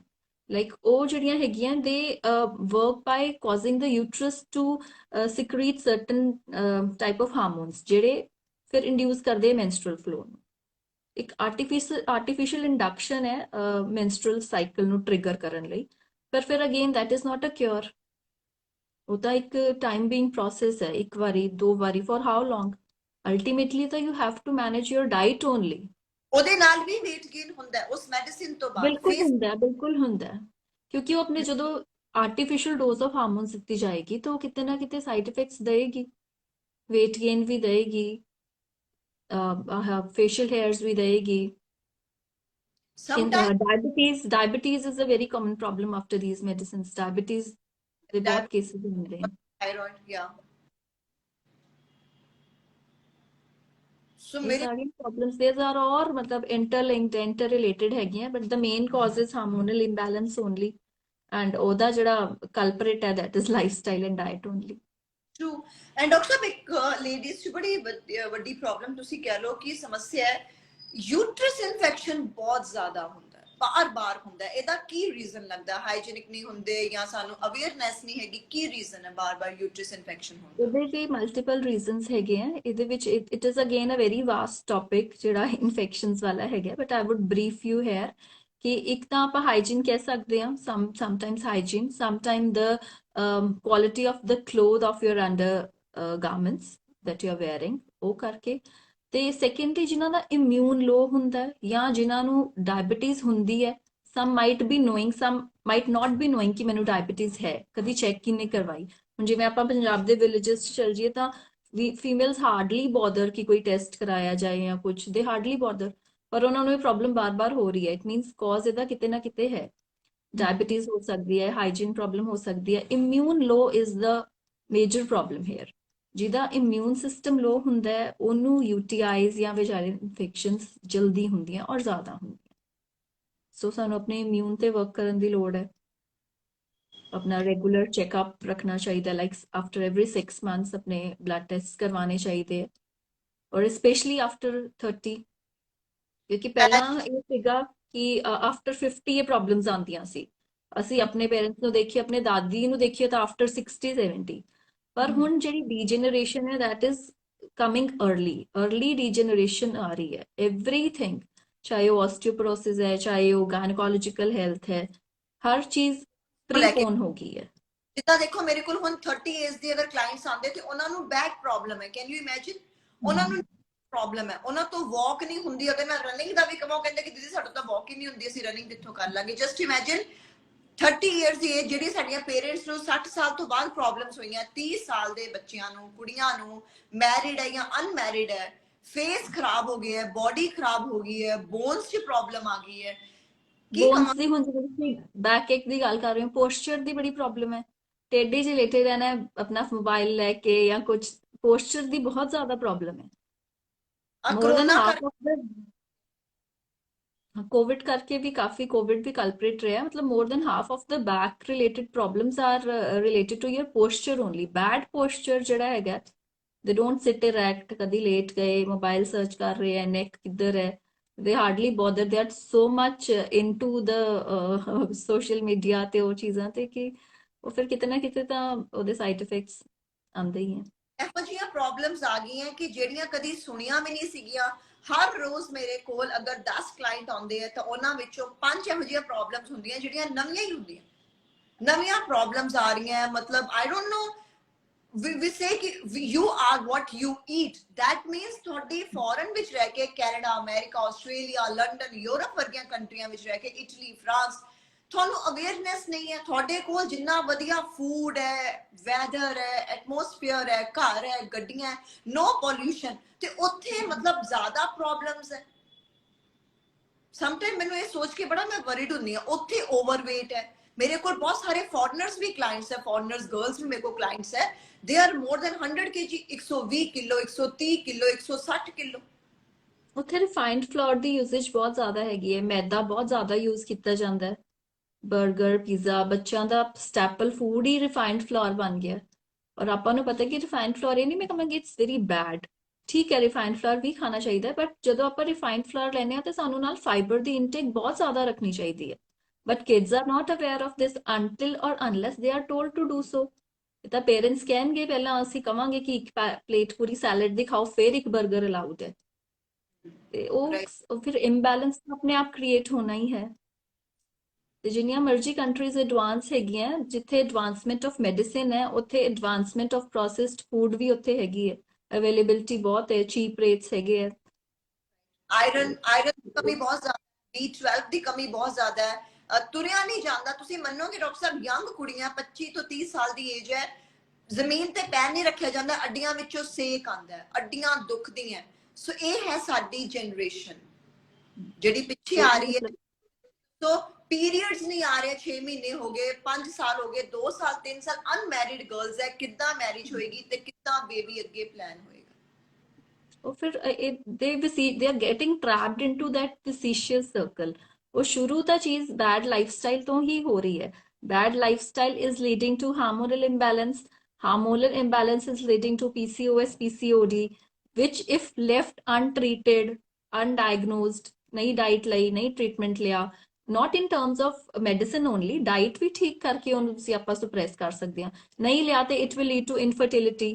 ਲਾਈਕ ਉਹ ਜਿਹੜੀਆਂ ਹੈਗੀਆਂ they work by causing the uterus to secrete certain type of hormones, ਜਿਹੜੇ ਫਿਰ ਇੰਡਿਊਸ ਕਰਦੇ ਮੈਂਸਟਰਲ ਫਲੋ ਨੂੰ। ਇੱਕ ਆਰਟੀਫੀਸ਼ੀਅਲ ਇੰਡਕਸ਼ਨ ਹੈ ਮੈਂਸਟਰਲ ਸਾਈਕਲ ਨੂੰ ਟ੍ਰਿਗਰ ਕਰਨ ਲਈ, ਪਰ ਫਿਰ again that is not a cure. ਉਹ ਤਾਂ ਇੱਕ ਟਾਈਮ ਬੀਇੰਗ ਪ੍ਰੋਸੈਸ ਹੈ, ਇੱਕ ਵਾਰੀ 2 ਵਾਰੀ, ਫॉर ਹਾਊ ਲੌਂਗ? ਅਲਟੀਮੇਟਲੀ ਤਾਂ you have to manage your diet only. ਉਹਦੇ ਨਾਲ ਵੀ weight gain ਹੁੰਦਾ ਉਸ ਮੈਡੀਸਿਨ ਤੋਂ ਬਾਅਦ ਬਿਲਕੁਲ ਫੇਸ। ਹੁੰਦਾ, ਬਿਲਕੁਲ ਹੁੰਦਾ, ਕਿਉਂਕਿ ਉਹ ਆਪਣੇ ਜਦੋਂ ਆਰਟੀਫੀਸ਼ੀਅਲ ਡੋਜ਼ ਆਫ ਹਾਰਮੋਨਸ ਦਿੱਤੀ ਜਾਏਗੀ ਤਾਂ ਉਹ ਕਿਤੇ ਨਾ ਕਿਤੇ ਸਾਈਡ ਇਫੈਕਟਸ ਦੇਏਗੀ, weight gain ਵੀ ਦੇਏਗੀ, facial hairs ਵੀ ਦੇਏਗੀ। Sometime diabetes is a very common problem after these medicines. Diabetes ਦੇ ਬਹੁਤ ਕੇਸਿਸ ਹੁੰਦੇ ਆ। ਥਾਇਰਾਇਡ ਜਾਂ ਸੋ ਇਹ ਮੇਰੇ ਸਾਰੀਆਂ ਪ੍ਰੋਬਲਮਸ these are all ਮਤਲਬ ਇੰਟਰਲਿੰਕਡ, ਇੰਟਰਰਿਲੇਟਡ ਹੈਗੀਆਂ, but the main cause is hormonal imbalance only, and ਉਹਦਾ ਜਿਹੜਾ ਕਲਪਰੇਟ ਹੈ that is lifestyle and diet only. True. And doctor ਸਾਹਿਬ, ਇੱਕ ਲੇਡੀਜ਼ 'ਚ ਬੜੀ ਵੱਡੀ ਪ੍ਰੋਬਲਮ ਤੁਸੀਂ ਕਹਿ ਲਓ ਕਿ ਸਮੱਸਿਆ ਹੈ, ਯੂਟਰਸ ਇਨਫੈਕਸ਼ਨ ਬਹੁਤ ਜ਼ਿਆਦਾ ਹੁੰਦਾ, ਬਾਰ-ਬਾਰ ਹੁੰਦਾ, ਇਹਦਾ ਕੀ ਰੀਜ਼ਨ ਲੱਗਦਾ? ਹਾਈਜੀਨਿਕ ਨਹੀਂ ਹੁੰਦੇ ਜਾਂ ਸਾਨੂੰ ਅਵੇਅਰਨੈਸ ਨਹੀਂ ਹੈਗੀ? ਕੀ ਰੀਜ਼ਨ ਹੈ ਬਾਰ-ਬਾਰ ਯੂਟਰਸ ਇਨਫੈਕਸ਼ਨ ਹੋਣ ਦਾ? ਇਹਦੇ ਵੀ ਮਲਟੀਪਲ ਰੀਜ਼ਨਸ ਹੈਗੇ ਆ, ਇਹਦੇ ਵਿੱਚ it is again a very vast topic ਜਿਹੜਾ ਇਨਫੈਕਸ਼ਨਸ ਵਾਲਾ ਹੈਗਾ, but I would brief you here ਕਿ ਇੱਕ ਤਾਂ ਆਪਾਂ ਹਾਈਜੀਨ ਕਹਿ ਸਕਦੇ ਹਾਂ, sometimes hygiene, sometime the quality of the cloth of your under garments that you are wearing, ਉਹ ਕਰਕੇ। ਤੇ ਸੈਕੰਡਲੀ ਜਿਨ੍ਹਾਂ ਦਾ ਇਮਿਊਨ ਲੋ ਹੁੰਦਾ ਜਾਂ ਜਿਨ੍ਹਾਂ ਨੂੰ ਡਾਇਬੀਟੀਜ਼ ਹੁੰਦੀ ਹੈ, some might be knowing, some might not be knowing ਕਿ ਮੈਨੂੰ ਡਾਇਬੀਟੀਜ਼ ਹੈ, ਕਦੀ ਚੈੱਕ ਹੀ ਨਹੀਂ ਕਰਵਾਈ। ਹੁਣ ਜਿਵੇਂ ਆਪਾਂ ਪੰਜਾਬ ਦੇ ਵਿਲੇजेस 'ਚ ਚਲ ਜਾਈਏ ਤਾਂ ਫੀਮੇਲਸ ਹਾਰਡਲੀ ਬੋਦਰ ਕਿ ਕੋਈ ਟੈਸਟ ਕਰਾਇਆ ਜਾਏ ਜਾਂ ਕੁਝ, ਦੇ ਹਾਰਡਲੀ ਬੋਦਰ, ਪਰ ਉਹਨਾਂ ਨੂੰ ਇਹ ਪ੍ਰੋਬਲਮ ਬਾਰ-ਬਾਰ ਹੋ ਰਹੀ ਹੈ। ਇਟ ਮੀਨਸ ਕਾਜ਼ ਇਹਦਾ ਕਿਤੇ ਨਾ ਕਿਤੇ ਹੈ, ਡਾਇਬੀਟੀਜ਼ ਹੋ ਸਕਦੀ ਹੈ, ਹਾਈਜੀਨ ਪ੍ਰੋਬਲਮ ਹੋ ਸਕਦੀ ਹੈ, immune low is the major problem here. ਜਿਹਦਾ ਇਮਿਊਨ ਸਿਸਟਮ ਲੋ ਹੁੰਦਾ ਹੈ ਉਹਨੂੰ ਯੂਟੀਆਈਜ਼ ਜਾਂ ਵੈਜਾਈਨਲ ਇਨਫੈਕਸ਼ਨਸ ਜਲਦੀ ਹੁੰਦੀਆਂ ਔਰ ਜ਼ਿਆਦਾ ਹੁੰਦੀਆਂ। ਸੋ ਸਾਨੂੰ ਆਪਣੇ ਇਮਿਊਨ ਤੇ ਵਰਕ ਕਰਨ ਦੀ ਲੋੜ ਹੈ, अपना रेगुलर चेकअप रखना चाहिए, लाइक आफ्टर एवरी 6 मंथ्स अपने ब्लड टेस्ट करवाने चाहिए, और स्पेशली आफ्टर 30, क्योंकि पहला ये सीगा कि आफ्टर 50 ये प्रॉब्लम्स आंदियां सी। ਅਸੀਂ ਆਪਣੇ ਪੇਰੈਂਟਸ ਨੂੰ ਦੇਖੀਏ, ਆਪਣੇ ਦਾਦੀ ਨੂੰ ਦੇਖੀਏ ਤਾਂ ਆਫਟਰ 60 70, ਪਰ ਹੁਣ ਜਿਹੜੀ ਡੀਜਨਰੇਸ਼ਨ ਹੈ that is coming early degeneration ਆ ਰਹੀ ਹੈ, एवरीथिंग चाहे वो ऑस्टियोपोरोसिस है, चाहे वो गायनोकोलॉजिकल हेल्थ है, हर चीज लेके प्रीपोन हो गई है। ਜਿੱਦਾਂ ਦੇਖੋ ਮੇਰੇ ਕੋਲ ਹੁਣ 30 ਏਜ ਦੇ ਅਗਰ ਕਲਾਇੰਟਸ ਆਉਂਦੇ ਤੇ ਉਹਨਾਂ ਨੂੰ ਬੈਕ ਪ੍ਰੋਬਲਮ ਹੈ, ਕੈਨ ਯੂ ਇਮੇਜਿਨ, ਉਹਨਾਂ ਨੂੰ ਪ੍ਰੋਬਲਮ ਹੈ, ਉਹਨਾਂ ਤੋਂ ਵਾਕ ਨਹੀਂ ਹੁੰਦੀ। ਅਗਰ ਮੈਂ ਰਨਿੰਗ ਦਾ ਵੀ ਕਹਾਂ, ਕਹਿੰਦੇ ਕਿ ਦੀਦੀ ਸਾਡਾ ਤਾਂ ਵਾਕ ਹੀ ਨਹੀਂ ਹੁੰਦੀ, ਅਸੀਂ ਰਨਿੰਗ ਕਿੱਥੋਂ ਕਰ ਲਾਂਗੇ। ਜਸਟ ਇਮੇਜਿਨ 30 ਇਅਰਸ ਦੀ ਏਜ, ਜਿਹੜੀ ਸਾਡੀਆਂ ਪੇਰੈਂਟਸ ਨੂੰ 60 ਸਾਲ ਤੋਂ ਬਾਅਦ ਪ੍ਰੋਬਲਮਸ ਹੋਈਆਂ, 30 ਸਾਲ ਦੇ ਬੱਚਿਆਂ ਨੂੰ, ਕੁੜੀਆਂ ਨੂੰ, ਮੈਰਿਡ ਹੈ ਜਾਂ ਅਨਮੈਰਿਡ ਹੈ, ਫੇਸ ਖਰਾਬ ਹੋ ਗਿਆ ਹੈ, ਬੋਡੀ ਖਰਾਬ ਹੋ ਗਈ ਹੈ, ਬੋਨਸ 'ਚ ਪ੍ਰੋਬਲਮ ਆ ਗਈ ਹੈ, ਕੀ ਬੋਨਸ ਕਮਾਂ। ਦੀ ਹੁਣ ਜਿਵੇਂ ਤੁਸੀਂ ਬੈਕ ਏਕ ਦੀ ਗੱਲ ਕਰ ਰਹੇ ਹੋ, ਪੋਸਚਰ ਦੀ ਬੜੀ ਪ੍ਰੋਬਲਮ ਹੈ। ਟੇਢੇ ਜਿਹੇ ਲੇਟੇ ਰਹਿਣਾ ਹੈ, ਆਪਣਾ ਮੋਬਾਈਲ ਲੈ ਕੇ ਜਾਂ ਕੁਝ, ਪੋਸਚਰ ਦੀ ਬਹੁਤ ਜ਼ਿਆਦਾ ਪ੍ਰੋਬਲਮ ਹੈ। More than corona half of the covid करके भी काफी, कोविड भी कल्प्रिट रहा है, मतलब more than half of the back related problems are related to your posture only. Bad posture ਜਿਹੜਾ ਹੈਗਾ, they don't sit erect, ਕਦੀ ਲੇਟ ਗਏ, ਮੋਬਾਈਲ ਸਰਚ ਕਰ ਰਹੇ ਹੈ, ਨੈਕ ਕਿੱਧਰ ਹੈ, they hardly bother, they are so much into the social media ਤੇ ਉਹ ਚੀਜ਼ਾਂ ਤੇ ਕਿ ਉਹ ਫਿਰ ਕਿਤੇ ਨਾ ਕਿਤੇ ਤਾਂ ਉਹਦੇ ਸਾਈਡ ਇਫੈਕਟਸ ਆਉਂਦੇ ਹੀ ਹੈ। ਇਹੋ ਜਿਹੀਆਂ ਪ੍ਰੋਬਲਮਸ ਆ ਗਈਆਂ ਕਿ ਜਿਹੜੀਆਂ ਕਦੀ ਸੁਣੀਆਂ ਵੀ ਨਹੀਂ ਸੀਗੀਆਂ। ਹਰ ਰੋਜ਼ ਮੇਰੇ ਕੋਲ ਅਗਰ 10 ਕਲਾਇੰਟ ਆਉਂਦੇ ਆ ਤਾਂ ਉਹਨਾਂ ਵਿੱਚੋਂ 5 ਇਹੋ ਜਿਹੀਆਂ ਪ੍ਰੋਬਲਮਸ ਹੁੰਦੀਆਂ ਜਿਹੜੀਆਂ ਨਵੀਆਂ ਹੀ ਹੁੰਦੀਆਂ, ਨਵੀਆਂ ਪ੍ਰੋਬਲਮਸ ਆ ਰਹੀਆਂ। ਮਤਲਬ I don't know, we say ਕਿ you are what you eat, that means ਤੁਹਾਡੀ ਫੋਰਨ ਵਿੱਚ ਰਹਿ ਕੇ, Canada, America, Australia, London, Europe ਵਰਗੀਆਂ ਕੰਟਰੀਆਂ ਵਿੱਚ ਰਹਿ ਕੇ, ਇਟਲੀ, ਫਰਾਂਸ, ਤੁਹਾਨੂੰ ਅਵੇਅਰਨੈਸ ਨਹੀਂ ਹੈ। ਤੁਹਾਡੇ ਕੋਲ ਜਿੰਨਾ ਵਧੀਆ ਫੂਡ ਹੈ, ਵੈਦਰ ਹੈ, ਐਟਮੋਸਫੀਅਰ ਹੈ, ਘਰ ਹੈ, ਗੱਡੀਆਂ, ਨੋ ਪੋਲਿਊਸ਼ਨ, ਤੇ ਉੱਥੇ ਮਤਲਬ ਜ਼ਿਆਦਾ ਪ੍ਰੋਬਲਮਸ ਹੈ। ਸਮਟਾਈਮ ਮੈਨੂੰ ਇਹ ਸੋਚ ਕੇ ਬੜਾ ਮੈਂ ਵਰੀਡ ਹੁੰਦੀ ਹਾਂ, ਉੱਥੇ ਓਵਰਵੇਟ ਹੈ। ਮੇਰੇ ਕੋਲ ਬਹੁਤ ਸਾਰੇ ਫੋਰਨਰਸ ਵੀ ਕਲਾਇੰਟਸ ਹੈ, ਫੋਰਨਰਸ ਗਰਲਸ ਵੀ ਮੇਰੇ ਕੋਲ ਕਲਾਇੰਟਸ ਹੈ, they are more than 100 kg, 120 kilo, 130 kilo, 160 kilo. ਉੱਥੇ ਰਿਫਾਈਨਡ ਫਲੋਰ ਦੀ ਯੂਜ਼ੇਜ ਬਹੁਤ ਜ਼ਿਆਦਾ ਹੈਗੀ ਹੈ, ਮੈਦਾ ਬਹੁਤ ਜ਼ਿਆਦਾ ਯੂਜ਼ ਕੀਤਾ ਜਾਂਦਾ ਹੈ। ਬਰਗਰ, ਪੀਜ਼ਾ, ਬੱਚਿਆਂ ਦਾ ਸਟੈਪਲ ਫੂਡ ਹੀ ਰਿਫਾਈਨਡ ਫਲੋਰ ਬਣ ਗਿਆ। ਔਰ ਆਪਾਂ ਨੂੰ ਪਤਾ ਕਿ ਰਿਫਾਈਨਡ ਫਲੋਰ, ਇਹ ਨਹੀਂ ਮੈਂ ਕਹਾਂਗੀ ਇਟਸ ਵੈਰੀ ਬੈਡ, ਠੀਕ ਹੈ ਰਿਫਾਈਨਡ ਫਲੋਰ ਵੀ ਖਾਣਾ ਚਾਹੀਦਾ, ਬਟ ਜਦੋਂ ਆਪਾਂ ਰਿਫਾਈਨਡ ਫਲੋਰ ਲੈਂਦੇ ਹਾਂ ਤਾਂ ਸਾਨੂੰ ਨਾਲ ਫਾਈਬਰ ਦੀ ਇਨਟੇਕ ਬਹੁਤ ਜ਼ਿਆਦਾ ਰੱਖਣੀ ਚਾਹੀਦੀ ਹੈ। But kids are not aware of this until or unless they are told to do so. ਤਾਂ ਪੇਰੈਂਟਸ ਕਹਿਣਗੇ, ਪਹਿਲਾਂ ਅਸੀਂ ਕਵਾਂਗੇ ਕਿ ਇੱਕ ਪਲੇਟ ਪੂਰੀ ਸੈਲਡ ਦੀ ਖਾਓ, ਫਿਰ ਇੱਕ 버ਗਰ ਅਲਾਉਡ ਹੈ, ਤੇ ਉਹ ਫਿਰ ਇੰਬੈਲੈਂਸ ਆਪਣੇ ਆਪ ਕ੍ਰੀਏਟ ਹੋਣਾ ਹੀ ਹੈ। ਤੇ ਜਿੰਨੀਆਂ ਮਰਜ਼ੀ ਕੰਟਰੀਜ਼ ਐਡਵਾਂਸ ਹੈਗੀਆਂ, ਜਿੱਥੇ ਐਡਵਾਂਸਮੈਂਟ ਆਫ ਮੈਡੀਸਿਨ ਹੈ, ਉੱਥੇ ਐਡਵਾਂਸਮੈਂਟ ਆਫ ਪ੍ਰੋਸੈਸਡ ਫੂਡ ਵੀ ਉੱਥੇ ਹੈਗੀ ਹੈ, ਅਵੇਲੇਬਿਲਿਟੀ ਬਹੁਤ ਹੈ, ਚੀਪ ਰੇਟਸ ਹੈਗੇ ਹੈ। ਆਇਰਨ ਦੀ ਕਮੀ ਬਹੁਤ ਜ਼ਿਆਦਾ, B12 ਦੀ ਕਮੀ ਬਹੁਤ ਜ਼ਿਆਦਾ ਹੈ। ਤੁਰਿਆ ਨਹੀਂ ਜਾਂਦਾ। ਤੁਸੀਂ ਮੰਨੋਗੇ ਡਾਕਟਰ ਸਾਹਿਬ, ਯੰਗ ਕੁੜੀਆਂ 25 ਤੋਂ 30 ਸਾਲ ਦੀ ਏਜ ਹੈ, ਜ਼ਮੀਨ ਤੇ ਪੈਰ ਨਹੀਂ ਰੱਖਿਆ ਜਾਂਦਾ, ਅੱਡੀਆਂ ਵਿੱਚੋਂ ਸੇਕ ਆਉਂਦਾ, ਅੱਡੀਆਂ ਦੁਖਦੀਆਂ। ਸੋ ਇਹ ਹੈ ਸਾਡੀ ਜਨਰੇਸ਼ਨ ਜਿਹੜੀ ਪਿੱਛੇ ਆ ਰਹੀ ਹੈ। ਸੋ ਪੀਰੀਅਡਸ ਨਹੀਂ ਆ ਰਹੇ, 6 ਮਹੀਨੇ ਹੋ ਗਏ, 5 ਸਾਲ ਹੋ ਗਏ, 2 ਸਾਲ, 3 ਸਾਲ, ਅਨਮੈਰਿਡ ਗਰਲਸ ਹੈ, ਕਿੱਦਾਂ ਮੈਰਿਜ ਹੋਏਗੀ ਤੇ ਕਿੱਦਾਂ ਬੇਬੀ ਅੱਗੇ ਪਲਾਨ ਹੋਏਗਾ। ਉਹ ਫਿਰ they are getting trapped into that vicious circle। ਉਹ ਸ਼ੁਰੂ ਤਾਂ ਚੀਜ਼ ਬੈਡ ਲਾਈਫਸਟਾਈਲ ਤੋਂ ਹੀ ਹੋ ਰਹੀ ਹੈ। Bad lifestyle is leading to hormonal imbalance, hormonal imbalance is leading to PCOS, PCOD, which if left untreated, undiagnosed, ਨਹੀਂ ਡਾਈਟ ਲਈ, ਨਹੀਂ ਟ੍ਰੀਟਮੈਂਟ ਲਿਆ, not in terms of medicine only, diet ਵੀ ਠੀਕ ਕਰਕੇ ਉਹਨੂੰ ਤੁਸੀਂ ਆਪਾਂ ਸੁਪਰੈਸ ਕਰ ਸਕਦੇ ਹਾਂ, ਨਹੀਂ ਲਿਆ ਤੇ it will lead to infertility।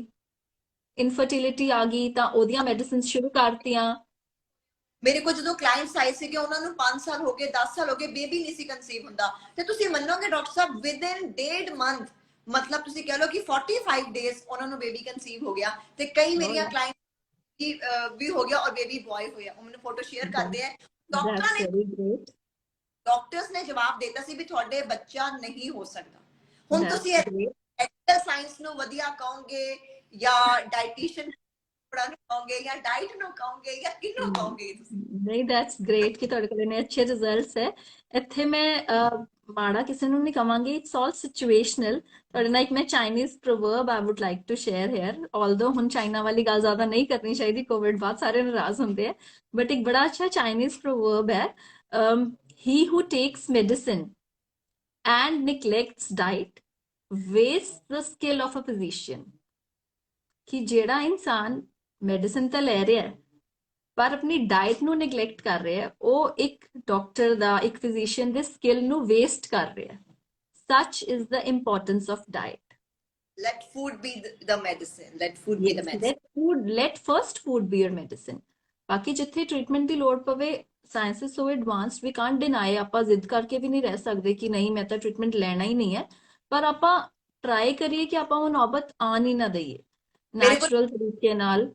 Infertility ਆ ਗਈ ਤਾਂ ਉਹਦੀਆਂ ਮੈਡੀਸਿਨ ਸ਼ੁਰੂ ਕਰਤੀਆਂ। ਮੇਰੇ ਕੋਲ ਜਦੋਂ ਕਲਾਇੰਟਸ ਆਏ ਸੀਗੇ, ਉਹਨਾਂ ਨੂੰ 5 ਸਾਲ ਹੋ ਗਏ, 10 ਸਾਲ ਹੋ ਗਏ, ਬੇਬੀ ਨਹੀਂ ਸੀ ਕਨਸੀਵ ਹੁੰਦਾ, ਤੇ ਤੁਸੀਂ ਮੰਨੋਗੇ ਡਾਕਟਰ ਸਾਹਿਬ, ਵਿਦਿਨ 1.5 ਮੰਥ, ਮਤਲਬ ਤੁਸੀਂ ਕਹਿ ਲਓ ਕਿ 45 ਡੇਜ਼ ਉਹਨਾਂ ਨੂੰ ਬੇਬੀ ਕਨਸੀਵ ਹੋ ਗਿਆ। ਤੇ ਕਈ ਮੇਰੀਆਂ ਕਲਾਇੰਟ ਵੀ ਹੋ ਗਿਆ ਔਰ ਬੇਬੀ ਬॉय ਹੋਇਆ। ਉਹ ਮੈਨੂੰ ਫੋਟੋ ਸ਼ੇਅਰ ਕਰਦੇ ਆ। ਡਾਕਟਰਸ ਨੇ ਜਵਾਬ ਦਿੱਤਾ ਸੀ ਵੀ ਤੁਹਾਡੇ ਬੱਚਾ ਨਹੀਂ ਹੋ ਸਕਦਾ। ਹੁਣ ਤੁਸੀਂ ਮੈਡੀਕਲ ਸਾਇੰਸ ਨੂੰ ਵਧੀਆ ਕਹੋਗੇ ਜਾਂ ਡਾਈਟੀਸ਼ੀਅਨ ਨੂੰ ਕਹੋਗੇ ਜਾਂ ਡਾਈਟ ਨੂੰ ਕਹੋਗੇ ਜਾਂ ਕਿਹਨੂੰ ਕਹੋਗੇ ਤੁਸੀਂ? ਨਹੀਂ, ਦੈਟਸ ਗ੍ਰੇਟ ਕਿ ਤੁਹਾਡੇ ਕੋਲ ਇੰਨੇ ਅੱਛੇ ਰਿਜ਼ਲਟਸ ਹੈ। ਇੱਥੇ ਮੈਂ ਮਾੜਾ ਕਿਸੇ ਨੂੰ ਨਹੀਂ ਕਵਾਂਗੀ, ਇਟਸ ਆਲ ਸਿਚੁਏਸ਼ਨਲ। ਤੁਹਾਡੇ ਨਾਲ ਇੱਕ ਮੈਂ Chinese proverb I would like to share here, although ਹੁਣ ਚਾਈਨਾ ਵਾਲੀ ਗੱਲ ਜ਼ਿਆਦਾ ਨਹੀਂ ਕਰਨੀ ਚਾਹੀਦੀ, ਕੋਵਿਡ ਬਾਅਦ ਸਾਰੇ ਨਾਰਾਜ਼ ਹੁੰਦੇ ਆ, ਬਟ ਇੱਕ ਬੜਾ ਅੱਛਾ ਚਾਈਨੀਜ਼ ਪ੍ਰੋਵਰਬ ਹੈ, he who takes medicine and neglects diet wastes the skill of a physician। ਕਿ ਜਿਹੜਾ ਇਨਸਾਨ ਮੈਡੀਸਿਨ ਤਾਂ ਲੈ ਰਿਹਾ ਹੈ ਪਰ ਆਪਣੀ ਡਾਈਟ ਨੂੰ ਨੈਗਲੈਕਟ ਕਰ ਰਿਹਾ, ਉਹ ਇੱਕ ਡਾਕਟਰ ਦਾ, ਇੱਕ ਫਿਜ਼ੀਸ਼ੀਅਨ ਦੇ ਸਕਿੱਲ ਨੂੰ ਵੇਸਟ ਕਰ ਰਿਹਾ। Such is the importance of diet। Let food be the medicine. Let food be the medicine. Let first food be your medicine। ਬਾਕੀ ਜਿੱਥੇ ਟ੍ਰੀਟਮੈਂਟ ਦੀ ਲੋੜ ਪਵੇ science is so advanced, we can't deny, ਆਪਾਂ ਜ਼ਿੱਦ ਕਰਕੇ ਵੀ ਨਹੀਂ ਰਹਿ ਸਕਦੇ ਕਿ ਨਹੀਂ ਮੈਂ ਤਾਂ ਟ੍ਰੀਟਮੈਂਟ ਲੈਣਾ ਹੀ ਨਹੀਂ ਹੈ, ਪਰ ਆਪਾਂ ਟਰਾਈ ਕਰੀਏ ਕਿ ਆਪਾਂ ਉਹ ਨੌਬਤ ਆਣ ਹੀ ਨਾ ਦਈਏ, ਮੇਰੇ ਕੋਲ ਨੈਚੁਰਲ ਤਰੀਕੇ ਨਾਲ।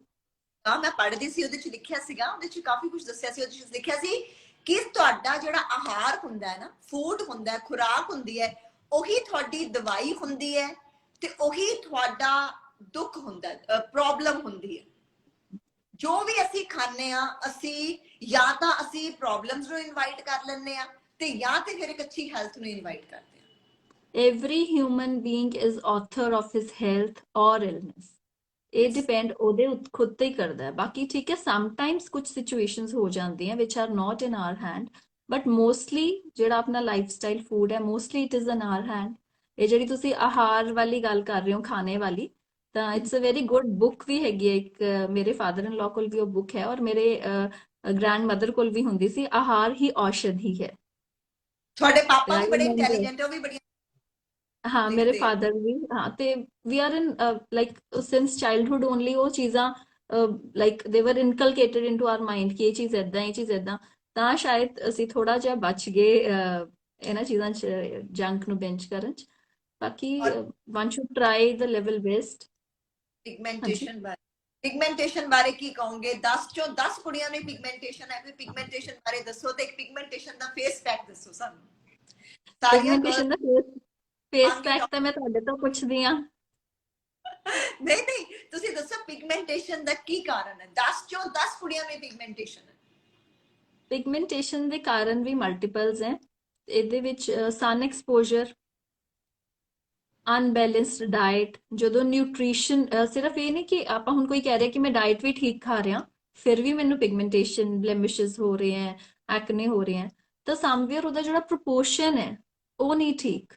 ਮੈਂ ਪੜ੍ਹਦੀ ਸੀ, ਉਹਦੇ ਚ ਲਿਖਿਆ ਸੀਗਾ, ਉਹਦੇ ਚ ਕਾਫੀ ਕੁਝ ਦੱਸਿਆ ਸੀ, ਉਹਦੇ ਚ ਲਿਖਿਆ ਸੀ ਕਿ ਤੁਹਾਡਾ ਜਿਹੜਾ ਆਹਾਰ ਹੁੰਦਾ ਹੈ ਨਾ, ਫੂਡ ਹੁੰਦਾ ਹੈ, ਖੁਰਾਕ ਹੁੰਦੀ ਹੈ, ਉਹੀ ਤੁਹਾਡੀ ਦਵਾਈ ਹੁੰਦੀ ਹੈ, ਤੇ ਉਹੀ ਤੁਹਾਡਾ ਦੁੱਖ ਹੁੰਦਾ ਹੈ, ਪ੍ਰੋਬਲਮ ਹੁੰਦੀ ਹੈ। ਜੋ ਵੀ ਅਸੀਂ ਖਾਂਦੇ ਆ, ਅਸੀਂ ਜਾਂ ਤਾਂ ਅਸੀਂ ਪ੍ਰੋਬਲਮਸ ਨੂੰ ਇਨਵਾਈਟ ਕਰ ਲੈਂਦੇ ਆ, ਤੇ ਜਾਂ ਤੇ ਫਿਰ ਇੱਕ ਅੱਛੀ ਹੈਲਥ ਨੂੰ ਇਨਵਾਈਟ ਕਰਦੇ ਆ। Every human being is author of his health ਔਰ ਇਲਨੈਸ। ਇਹ Yes. ਡਿਪੈਂਡ ਉਹਦੇ ਖੁਦ ਤੇ ਹੀ ਕਰਦਾ ਹੈ। ਬਾਕੀ ਠੀਕ ਹੈ, ਸਮਟਾਈਮਸ ਕੁਝ ਸਿਚੁਏਸ਼ਨਸ ਹੋ ਜਾਂਦੀਆਂ which are not in our hand, but mostly ਜਿਹੜਾ ਆਪਣਾ ਲਾਈਫ ਸਟਾਈਲ ਫੂਡ ਹੈ, mostly it is in our hand. ਇਹ ਜਿਹੜੀ ਤੁਸੀਂ ਆਹਾਰ ਵਾਲੀ ਗੱਲ ਕਰ ਰਹੇ ਹੋ, ਖਾਣੇ ਵਾਲੀ, ਤਾਂ it's a very good book ਵੀ ਹੈਗੀ ਹੈ ਇੱਕ, ਮੇਰੇ ਫਾਦਰ ਇਨ ਲਾ ਕੋਲ ਵੀ ਉਹ ਬੁੱਕ ਹੈ, ਔਰ ਮੇਰੇ ਗ੍ਰੈਂਡ ਮਦਰ ਕੋਲ ਵੀ ਹੁੰਦੀ ਸੀ, ਆਹਾਰ ਹੀ ਔਸ਼ਧ ਹੀ ਹੈ। ਤੁਹਾਡੇ ਤੇ ਪਾਪਾ ਆਈ ਵੀ ਬੜੇ ਰਿਮੈਂਬਰ, ਇੰਟੈਲੀਜੈਂਟ, ਉਹ ਵੀ ਬੜੀਆਂ ਹਾਂ ਮੇਰੇ ਲਿਖਦੇ ਆ। ਫਾਦਰ ਵੀ, ਹਾਂ, ਤੇ we are in like since childhood only ਉਹ ਚੀਜ਼ਾਂ ਲਾਈਕ ਦੇ ਵਰ ਇਨਕਲਕੇਟਡ ਇਨਟੂ ਆਰ ਮਾਈਂਡ ਕਿ ਇਹ ਚੀਜ਼ ਏਦਾਂ, ਇਹ ਚੀਜ਼ ਏਦਾਂ, ਤਾਂ ਸ਼ਾਇਦ ਅਸੀਂ ਥੋੜਾ ਜਿਹਾ ਬਚ ਗਏ ਇਹਨਾਂ ਚੀਜ਼ਾਂ 'ਚ, ਜੰਕ ਨੂੰ ਬੈਂਚ ਕਰਨ 'ਚ। ਬਾਕੀ ਔਰ one should try the level best. ਹਾਂਜੀ, ਪਿਗਮੈਂਟੇਸ਼ਨ ਬਾਰੇ, ਪਿਗਮੈਂਟੇਸ਼ਨ ਬਾਰੇ ਕੀ ਕਹੋਗੇ? 10 ਚੋਂ 10 ਕੁੜੀਆਂ ਨੂੰ ਪਿਗਮੈਂਟੇਸ਼ਨ ਹੈ, ਕੋਈ ਪਿਗਮੈਂਟੇਸ਼ਨ ਬਾਰੇ ਦੱਸੋ, ਤੇ ਇੱਕ ਪਿਗਮੈਂਟੇਸ਼ਨ ਦਾ ਫੇਸ ਪੈਕ ਦੱਸੋ ਸਾਨੂੰ। ਸਾਰੀਆਂ ਪਿਗਮੈਂਟੇਸ਼ਨ ਦਾ ਫੇਸ ਗਰਲਸ, ਪੈਕ ਤਾਂ ਮੈਂ ਤੁਹਾਡੇ ਤੋਂ ਪੁੱਛਦੀ ਆ। ਨਹੀਂ ਨਹੀਂ, ਤੁਸੀਂ ਦੱਸੋ ਪਿਗਮੈਂਟੇਸ਼ਨ ਦਾ ਕੀ ਕਾਰਨ ਹੈ? 10 ਚੋਂ 10 ਕੁੜੀਆਂ ਨੂੰ ਪਿਗਮੈਂਟੇਸ਼ਨ ਹੈ। ਪਿਗਮੈਂਟੇਸ਼ਨ ਦੇ ਕਾਰਨ ਵੀ ਮਲਟੀਪਲਸ ਹੈ। ਇਹਦੇ ਵਿੱਚ ਸਨ ਐਕਸਪੋਜ਼ਰ, ਅਨਬੈਲੈਂਸਡ ਡਾਈਟ, ਜਦੋਂ ਨਿਊਟ੍ਰੀਸ਼ਨ, ਸਿਰਫ ਇਹ ਨਹੀਂ ਕਿ ਆਪਾਂ ਹੁਣ ਕੋਈ ਕਹਿ ਰਿਹਾ ਕਿ ਮੈਂ ਡਾਈਟ ਵੀ ਠੀਕ ਖਾ ਰਿਹਾ ਫਿਰ ਵੀ ਮੈਨੂੰ ਪਿਗਮੈਂਟੇਸ਼ਨ, ਬਲੈਮਿਸ਼ਸ ਹੋ ਰਹੇ ਹੈ, ਐਕਨੇ ਹੋ ਰਹੇ ਹੈ, ਤਾਂ ਸਮਵੇਅਰ ਉਹਦਾ ਜਿਹੜਾ ਪ੍ਰੋਪੋਰਸ਼ਨ ਹੈ ਉਹ ਨਹੀਂ ਠੀਕ।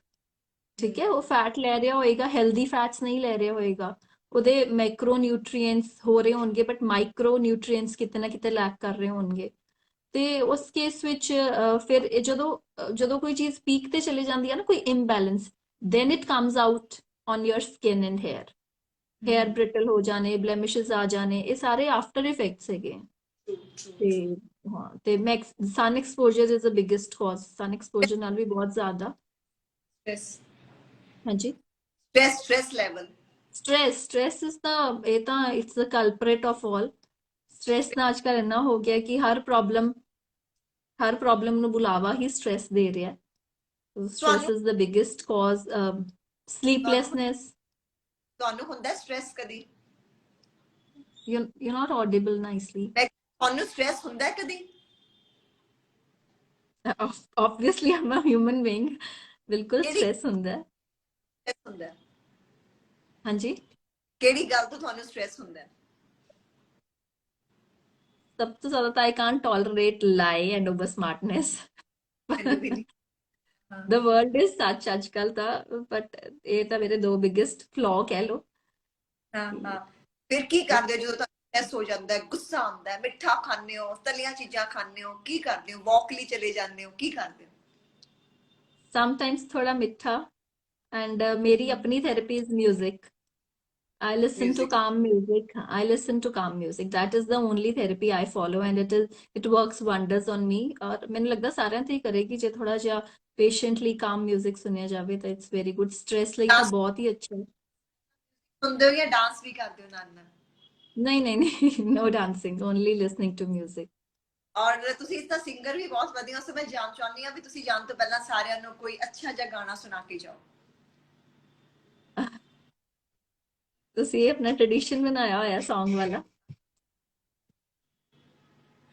ਠੀਕ ਹੈ, ਉਹ ਫੈਟ ਲੈ ਰਿਹਾ ਹੋਏਗਾ, ਹੈਲਦੀ ਫੈਟਸ ਨਹੀਂ ਲੈ ਰਿਹਾ ਹੋਏਗਾ, ਉਹਦੇ ਮੈਕਰੋ ਨਿਊਟ੍ਰੀਐਂਟਸ ਹੋ ਰਹੇ ਹੋਣਗੇ ਬਟ ਮਾਈਕਰੋ ਨਿਊਟ੍ਰੀਐਂਟਸ ਕਿਤੇ ਨਾ ਕਿਤੇ ਲੈਕ ਕਰ ਰਹੇ ਹੋਣਗੇ। ਤੇ ਉਸ ਕੇਸ ਵਿੱਚ ਫਿਰ ਜਦੋਂ ਕੋਈ ਚੀਜ਼ ਪੀਕ ਤੇ ਚਲੀ ਜਾਂਦੀ ਹੈ ਨਾ, ਕੋਈ imbalance, then it comes out on your skin and hair, hair brittle ਹੋ ਜਾਣੇ, blemishes ਆ ਜਾਣੇ, ਇਹ ਸਾਰੇ ਆਫਟਰ ਇਫੈਕਟਸ ਹੈਗੇ। ਤੇ ਹਾਂ, ਤੇ sun exposure is the biggest cause, sun exposure ਨਾਲ ਵੀ ਬਹੁਤ ਜ਼ਿਆਦਾ। ਹਾਂਜੀ, stress level, stress is the, ਇਹ ਤਾਂ it's the culprit of all. Stress ਤਾਂ ਅੱਜ ਕੱਲ੍ਹ ਇੰਨਾ ਹੋ ਗਿਆ ਕਿ ਹਰ ਪ੍ਰੋਬਲਮ ਨੂੰ ਬੁਲਾਵਾ ਹੀ ਸਟ੍ਰੈਸ ਦੇ ਰਿਹਾ। ਸਟ੍ਰੈਸ ਤੁਹਾਨੂੰ ਇਜ਼ ਦ ਬਿਗੇਸਟ ਕਾਜ਼। ਤੁਹਾਨੂੰ sleeplessness, ਤੁਹਾਨੂੰ ਹੁੰਦਾ ਸਟ੍ਰੈਸ ਕਦੀ? you're not audible nicely. ਤੁਹਾਨੂੰ ਸਟ੍ਰੈਸ ਹੁੰਦਾ ਹੈ ਕਦੀ? Obviously I'm a human being, ਬਿਲਕੁਲ ਕਿਹੜੀ ਸਟ੍ਰੈਸ ਹੁੰਦਾ ਹੈ। stress ਹੁੰਦਾ ਹੈ? ਹਾਂਜੀ, ਕਿਹੜੀ ਗੱਲ ਤੋਂ ਤੁਹਾਨੂੰ ਸਟ੍ਰੈਸ ਹੁੰਦਾ ਹੈ? ਸਭ ਤੋਂ ਜ਼ਿਆਦਾ ਤਾਂ I can't tolerate lie and over smartness. ਮੈਨੂੰ ਵੀ ਨਹੀਂ। ਹਾਂ The world is such ਅੱਜ ਕੱਲ ਤਾਂ, ਬਟ ਇਹ ਤਾਂ ਮੇਰੇ ਦੋ ਬਿਗੇਸਟ ਫਲॉ ਕਹਿ ਲੋ। ਹਾਂ ਹਾਂ, ਫਿਰ ਕੀ ਕਰਦੇ ਹੋ ਜਦੋਂ ਤੁਹਾਨੂੰ ਸਟ੍ਰੈਸ ਹੋ ਜਾਂਦਾ ਹੈ, ਗੁੱਸਾ ਆਉਂਦਾ ਹੈ, ਮਿੱਠਾ ਖਾਂਦੇ ਹੋ, ਤਲੀਆਂ ਚੀਜ਼ਾਂ ਖਾਂਦੇ ਹੋ, ਕੀ ਕਰਦੇ ਹੋ? ਵਾਕ ਲਈ ਚਲੇ ਜਾਂਦੇ ਹੋ, ਕੀ ਕਰਦੇ ਹੋ? Sometimes ਥੋੜਾ ਮਿੱਠਾ, and ਮੇਰੀ ਆਪਣੀ therapy is music. I listen to music. calm music. I listen to calm music. That is the only therapy I follow, and it works wonders on me. ਔਰ ਮੈਨੂੰ ਲੱਗਦਾ ਸਾਰਿਆਂ ਤੇ ਹੀ ਕਰੇਗੀ ਜੇ ਥੋੜਾ ਜਿਹਾ ਪੇਸ਼ੈਂਟਲੀ calm music ਸੁਣਿਆ ਜਾਵੇ ਤਾਂ ਇਟਸ ਵੈਰੀ ਗੁੱਡ। ਸਟ੍ਰੈਸ ਲਈ ਤਾਂ ਡਾਂਸ ਬਹੁਤ ਹੀ ਅੱਛਾ ਹੈ। ਸੁਣਦੇ ਹੋ ਜਾਂ ਡਾਂਸ ਵੀ ਕਰਦੇ ਹੋ ਨਾਲ ਨਾਲ? ਨਹੀਂ ਨਹੀਂ ਨਹੀਂ, no dancing, only listening to music. ਔਰ ਤੁਸੀਂ ਇਸ ਦਾ ਸਿੰਗਰ ਵੀ ਬਹੁਤ ਵਧੀਆ, ਸੋ ਮੈਂ ਜਾਣ ਚਾਹੁੰਦੀ ਹਾਂ ਵੀ ਤੁਸੀਂ ਜਾਣ ਤੋਂ ਪਹਿਲਾਂ ਸਾਰਿਆਂ ਨੂੰ ਕੋਈ ਅੱਛਾ ਜਿਹਾ ਗਾਣਾ ਸੁਣਾ ਕੇ ਜਾਓ। ਤੁਸੀਂ ਇਹ ਆਪਣਾ ਟ੍ਰੈਡੀਸ਼ਨ ਬਣਾਇਆ ਹੋਇਆ Song ਵਾਲਾ।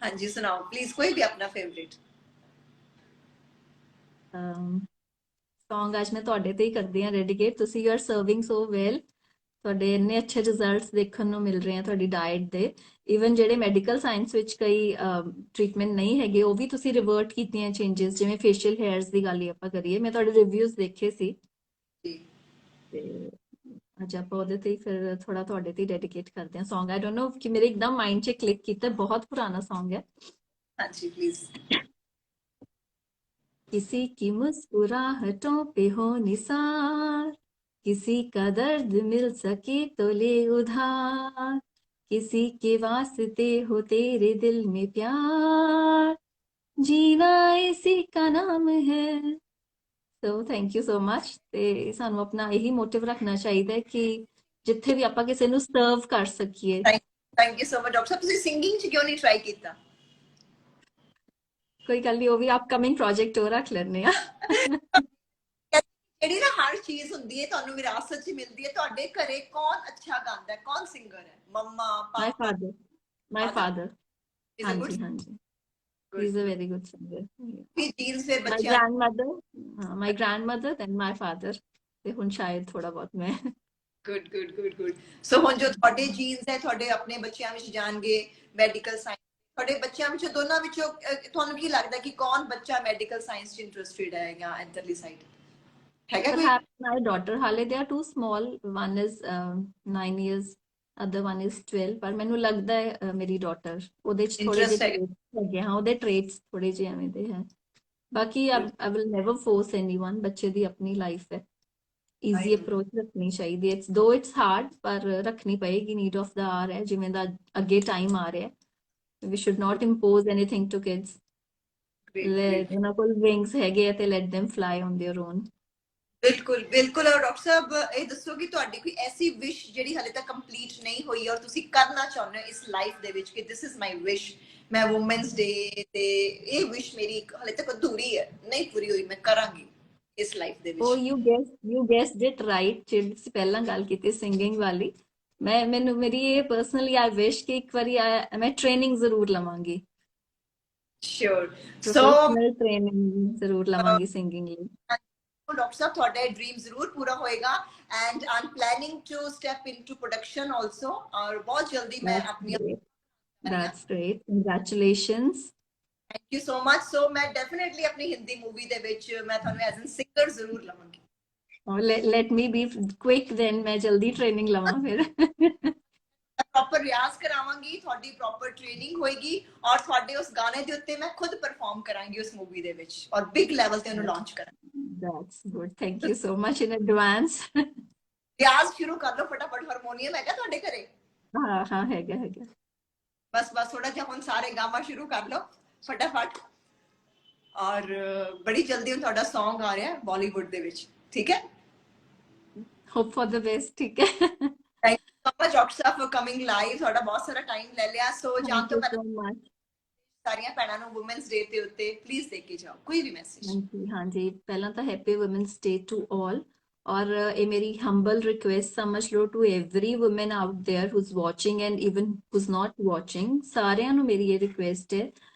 ਹਾਂਜੀ ਸੁਣਾਓ ਪਲੀਜ਼, ਕੋਈ ਵੀ ਆਪਣਾ ਫੇਵਰਿਟ। Song ਅੱਜ ਮੈਂ ਤੁਹਾਡੇ ਤੇ ਹੀ ਕਰਦੀ ਹਾਂ ਡੈਡੀਕੇਟ। ਤੁਸੀਂ you are serving so well, ਤੁਹਾਡੇ ਇੰਨੇ ਅੱਛੇ ਰਿਜ਼ਲਟਸ ਦੇਖਣ ਨੂੰ ਮਿਲ ਰਹੇ ਆ ਤੁਹਾਡੀ ਡਾਈਟ ਦੇ। ਈਵਨ ਜਿਹੜੇ ਮੈਡੀਕਲ ਸਾਇੰਸ ਵਿੱਚ ਕਈ ਟ੍ਰੀਟਮੈਂਟ ਨਹੀਂ ਹੈਗੇ, ਉਹ ਵੀ ਤੁਸੀਂ ਰਿਵਰਟ ਕੀਤੀਆਂ ਚੇਂਜਸ, ਜਿਵੇਂ ਫੇਸ਼ੀਅਲ ਹੈਅਰਸ ਦੀ ਗੱਲ ਹੀ ਆਪਾਂ ਕਰੀਏ, ਮੈਂ ਤੁਹਾਡੇ ਰਿਵਿਊਜ਼ ਦੇਖੇ ਸੀ। ਜੀ ਤੇ ਅੱਜ ਆਪਾਂ ਉਹਦੇ ਤੇ ਹੀ ਫਿਰ ਥੋੜਾ ਤੁਹਾਡੇ ਤੇ ਡੈਡੀਕੇਟ ਕਰਦੇ ਹਾਂ Song। ਆਈ ਡੋਨਟ ਨੋ ਕਿ ਮੇਰੇ ਇੱਕਦਮ ਮਾਈਂਡ 'ਚ ਕਲਿੱਕ ਕੀਤਾ, ਬਹੁਤ ਪੁਰਾਣਾ Song ਹੈ। ਹਾਂਜੀ ਪਲੀਜ਼। किसी की मुस्कुराहटों पे हो निसार, किसी का दर्द मिल सके तो ले उधार, किसी के वास्ते हो तेरे दिल में प्यार, जीना इसी का नाम है। So thank you so much. ਤੇ ਸਾਨੂੰ ਆਪਣਾ ਇਹੀ ਮੋਟਿਵ ਰੱਖਣਾ ਚਾਹੀਦਾ ਹੈ ਕਿ ਜਿੱਥੇ ਵੀ ਆਪਾਂ ਕਿਸੇ ਨੂੰ ਸਰਵ ਕਰ ਸਕੀਏ। Thank you so much doctor ਸਾਹਿਬ। ਤੁਸੀਂ ਸਿੰਗਿੰਗ 'ਚ ਕਿਉਂ ਨਹੀਂ ਟਰਾਈ ਕੀਤਾ? ਕੋਈ ਗੱਲ ਨਹੀਂ, ਉਹ ਵੀ ਅਪਕਮਿੰਗ ਪ੍ਰੋਜੈਕਟ ਉਹ ਰੱਖ ਲੈਣੇ ਆ। ਜਿਹੜੀ ਨਾ ਹਰ ਚੀਜ਼ ਹੁੰਦੀ ਹੈ ਤੁਹਾਨੂੰ ਵਿਰਾਸਤ 'ਚ ਮਿਲਦੀ ਹੈ। ਤੁਹਾਡੇ ਘਰੇ ਕੌਣ ਅੱਛਾ ਗਾਉਂਦਾ ਹੈ, ਕੌਣ ਸਿੰਗਰ ਹੈ? ਮੰਮਾ, my papa? Father, my father. Is a good ਹਾਂਜੀ ਹਾਂਜੀ, he good is a very good singer. ਵੀ ਜੀਨਸ ਦੇ ਮਾਈ ਬੱਚਿਆਂ ਗ੍ਰੈਂਡਮਦਰ, ਹਾਂ my grandmother then my father, ਤੇ ਹੁਣ ਸ਼ਾਇਦ ਥੋੜਾ ਬਹੁਤ ਮੈਂ। Good good good good. So ਹੁਣ ਜੋ ਤੁਹਾਡੇ ਜੀਨਸ ਹੈ ਤੁਹਾਡੇ ਆਪਣੇ ਬੱਚਿਆਂ ਵਿੱਚ ਜਾਣਗੇ ਮੈਡੀਕਲ ਸਾਇੰਸ। ਤੁਹਾਡੇ ਬੱਚਿਆਂ ਵਿੱਚੋਂ ਦੋਨਾਂ ਵਿੱਚੋਂ ਤੁਹਾਨੂੰ ਕੀ ਲੱਗਦਾ ਕਿ ਕੌਣ ਬੱਚਾ ਮੈਡੀਕਲ ਸਾਇੰਸ 'ਚ ਇੰਟਰਸਟਿਡ ਹੈ ਜਾਂ ਇੱਧਰਲੀ ਸਾਈਡ ਹੈਗਾ ਕੋਈ? Perhaps my daughter, ਹਾਲੇ they are too small. One is 9 years, other one is 12. ਪਰ ਮੈਨੂੰ ਲੱਗਦਾ ਹੈ ਮੇਰੀ ਡਾਟਰ ਉਹਦੇ ਚ ਥੋੜੇ ਇੰਟਰਸਟ ਜਿਹੇ ਹੈਗਾ? traits ਹੈਗੇ, ਹਾਂ ਉਹਦੇ ਟ੍ਰੇਟਸ ਥੋੜੇ ਜਿਹੇ ਐਵੇਂ ਦੇ ਹੈ। ਬਾਕੀ I will never force anyone, ਬੱਚੇ ਦੀ ਆਪਣੀ ਲਾਈਫ ਹੈ। ਈਜ਼ੀ ਅਪਰੋਚ ਰੱਖਣੀ ਚਾਹੀਦੀ ਹੈ, ਦੋ ਇਟਸ ਹਾਰਡ ਪਰ ਰੱਖਣੀ ਪਏਗੀ, ਨੀਡ ਆਫ ਦਾ ਆਰ ਹੈ ਜਿਵੇਂ ਦਾ ਅੱਗੇ ਟਾਈਮ ਆ ਰਿਹਾ। We should not impose anything to kids. ਉਹਨਾਂ ਕੋਲ ਵਿੰਗਸ ਹੈਗੇ ਆ ਤੇ let them fly on their own। ਬਿਲਕੁਲ ਬਿਲਕੁਲ। ਔਰ ਡਾਕਟਰ ਸਾਹਿਬ ਇਹ ਦੱਸੋ ਕਿ ਤੁਹਾਡੀ ਕੋਈ ਐਸੀ ਵਿਸ਼ ਜਿਹੜੀ ਹਲੇ ਤੱਕ ਕੰਪਲੀਟ ਨਹੀਂ ਹੋਈ ਔਰ ਤੁਸੀਂ ਕਰਨਾ ਚਾਹੁੰਦੇ ਹੋ ਇਸ ਲਾਈਫ ਦੇ ਵਿੱਚ ਕਿ ਦਿਸ ਇਜ਼ ਮਾਈ ਵਿਸ਼, ਮੈਂ ਵੂਮਨਸ ਡੇ ਤੇ ਇਹ ਵਿਸ਼ ਮੇਰੀ ਹਲੇ ਤੱਕ ਅਧੂਰੀ ਹੈ, ਨਹੀਂ ਪੂਰੀ ਹੋਈ, ਮੈਂ ਕਰਾਂਗੀ ਇਸ ਲਾਈਫ ਦੇ ਉਹ ਵਿੱਚ? You guessed it right. ਜਿਹੜੀ ਤੁਸੀਂ ਪਹਿਲਾਂ ਗੱਲ ਕੀਤੀ ਸਿੰਗਿੰਗ ਵਾਲੀ, ਮੈਨੂੰ ਮੇਰੀ ਇਹ ਪਰਸਨਲੀ ਆਈ ਵਿਸ਼ ਕਿ ਇੱਕ ਵਾਰੀ ਮੈਂ ਟ੍ਰੇਨਿੰਗ ਜ਼ਰੂਰ ਲਵਾਂਗੀ, ਸ਼ੋਰ। ਸੋ ਪ੍ਰੋਫੈਸ਼ਨਲ ਟ੍ਰੇਨਿੰਗ ਜ਼ਰੂਰ ਲਵਾਂਗੀ ਸਿੰਗਿੰਗ ਲਈ। ਡਾਕਟਰ ਸਾਹਿਬ ਤੁਹਾਡਾ ਇਹ ਡ੍ਰੀਮ ਜ਼ਰੂਰ ਪੂਰਾ ਹੋਏਗਾ and I am planning to step into production also. ਔਰ ਬਹੁਤ ਜਲਦੀ ਮੈਂ ਆਪਣੀ That's great. Congratulations. Thank you so much. So ਮੈਂ ਡੈਫੀਨਿਟਲੀ ਆਪਣੀ ਹਿੰਦੀ ਮੂਵੀ ਦੇ ਵਿੱਚ ਮੈਂ ਤੁਹਾਨੂੰ ਐਜ਼ ਐਨ ਸਿੰਗਰ ਜ਼ਰੂਰ ਲਵਾਂਗੀ। Let me be quick then, ਮੈਂ ਜਲਦੀ ਟ੍ਰੇਨਿੰਗ ਲਵਾਂ ਫਿਰ। ਪ੍ਰੋਪਰ ਰਿਆਜ਼ ਕਰਾਵਾਂਗੀ, ਤੁਹਾਡੀ ਪ੍ਰੋਪਰ ਟ੍ਰੇਨਿੰਗ ਹੋਏਗੀ ਔਰ ਤੁਹਾਡੇ ਉਸ ਗਾਣੇ ਦੇ ਉੱਤੇ ਮੈਂ ਖੁਦ ਪਰਫਾਰਮ ਕਰਾਂਗੀ ਉਸ ਮੂਵੀ ਦੇ ਵਿੱਚ ਔਰ ਬਿਗ ਲੈਵਲ ਤੇ ਉਹਨੂੰ ਲਾਂਚ ਕਰਾਂਗੀ। That's good. Thank you so much in advance. ਰਿਆਜ਼ ਸ਼ੁਰੂ ਕਰ ਲਓ ਫਟਾਫਟ। ਹਾਰਮੋਨੀਅਮ ਹੈਗਾ ਤੁਹਾਡੇ ਘਰੇ? ਹਾਂ ਹਾਂ ਹੈਗਾ। ਬਸ ਥੋੜਾ ਜਿਹਾ ਹੁਣ ਸਾਰੇ ਗਾਮਾ ਸ਼ੁਰੂ ਕਰ ਲਓ ਫਟਾਫਟ। ਔਰ ਬੜੀ ਜਲਦੀ ਹੁਣ ਤੁਹਾਡਾ Song ਆ ਰਿਹਾ ਬਾਲੀਵੁੱਡ ਦੇ ਵਿੱਚ, ਠੀਕ ਹੈ? Hope for the best, ਠੀਕ ਹੈ। Thank you so much doctor Sahib for coming live. ਤੁਹਾਡਾ ਬਹੁਤ ਸਾਰਾ ਟਾਈਮ ਲੈ ਲਿਆ। ਸੋ ਜਾਣ ਤੋਂ ਪਹਿਲਾਂ ਸਾਰੀਆਂ ਭੈਣਾਂ ਨੂੰ ਵੂਮਨਸ ਡੇ ਦੇ ਉੱਤੇ ਪਲੀਜ਼ ਦੇ ਕੇ ਜਾਓ ਕੋਈ ਵੀ ਮੈਸੇਜ। ਹਾਂਜੀ, ਪਹਿਲਾਂ ਤਾਂ happy women's day to all. ਔਰ ਇਹ ਮੇਰੀ ਹੰਬਲ ਰਿਕੁਐਸਟ ਸਮਝ ਲਓ to every woman out there who's watching and even who's not watching, ਸਾਰਿਆਂ ਨੂੰ ਮੇਰੀ ਇਹ ਰਿਕੁਐਸਟ ਹੈ,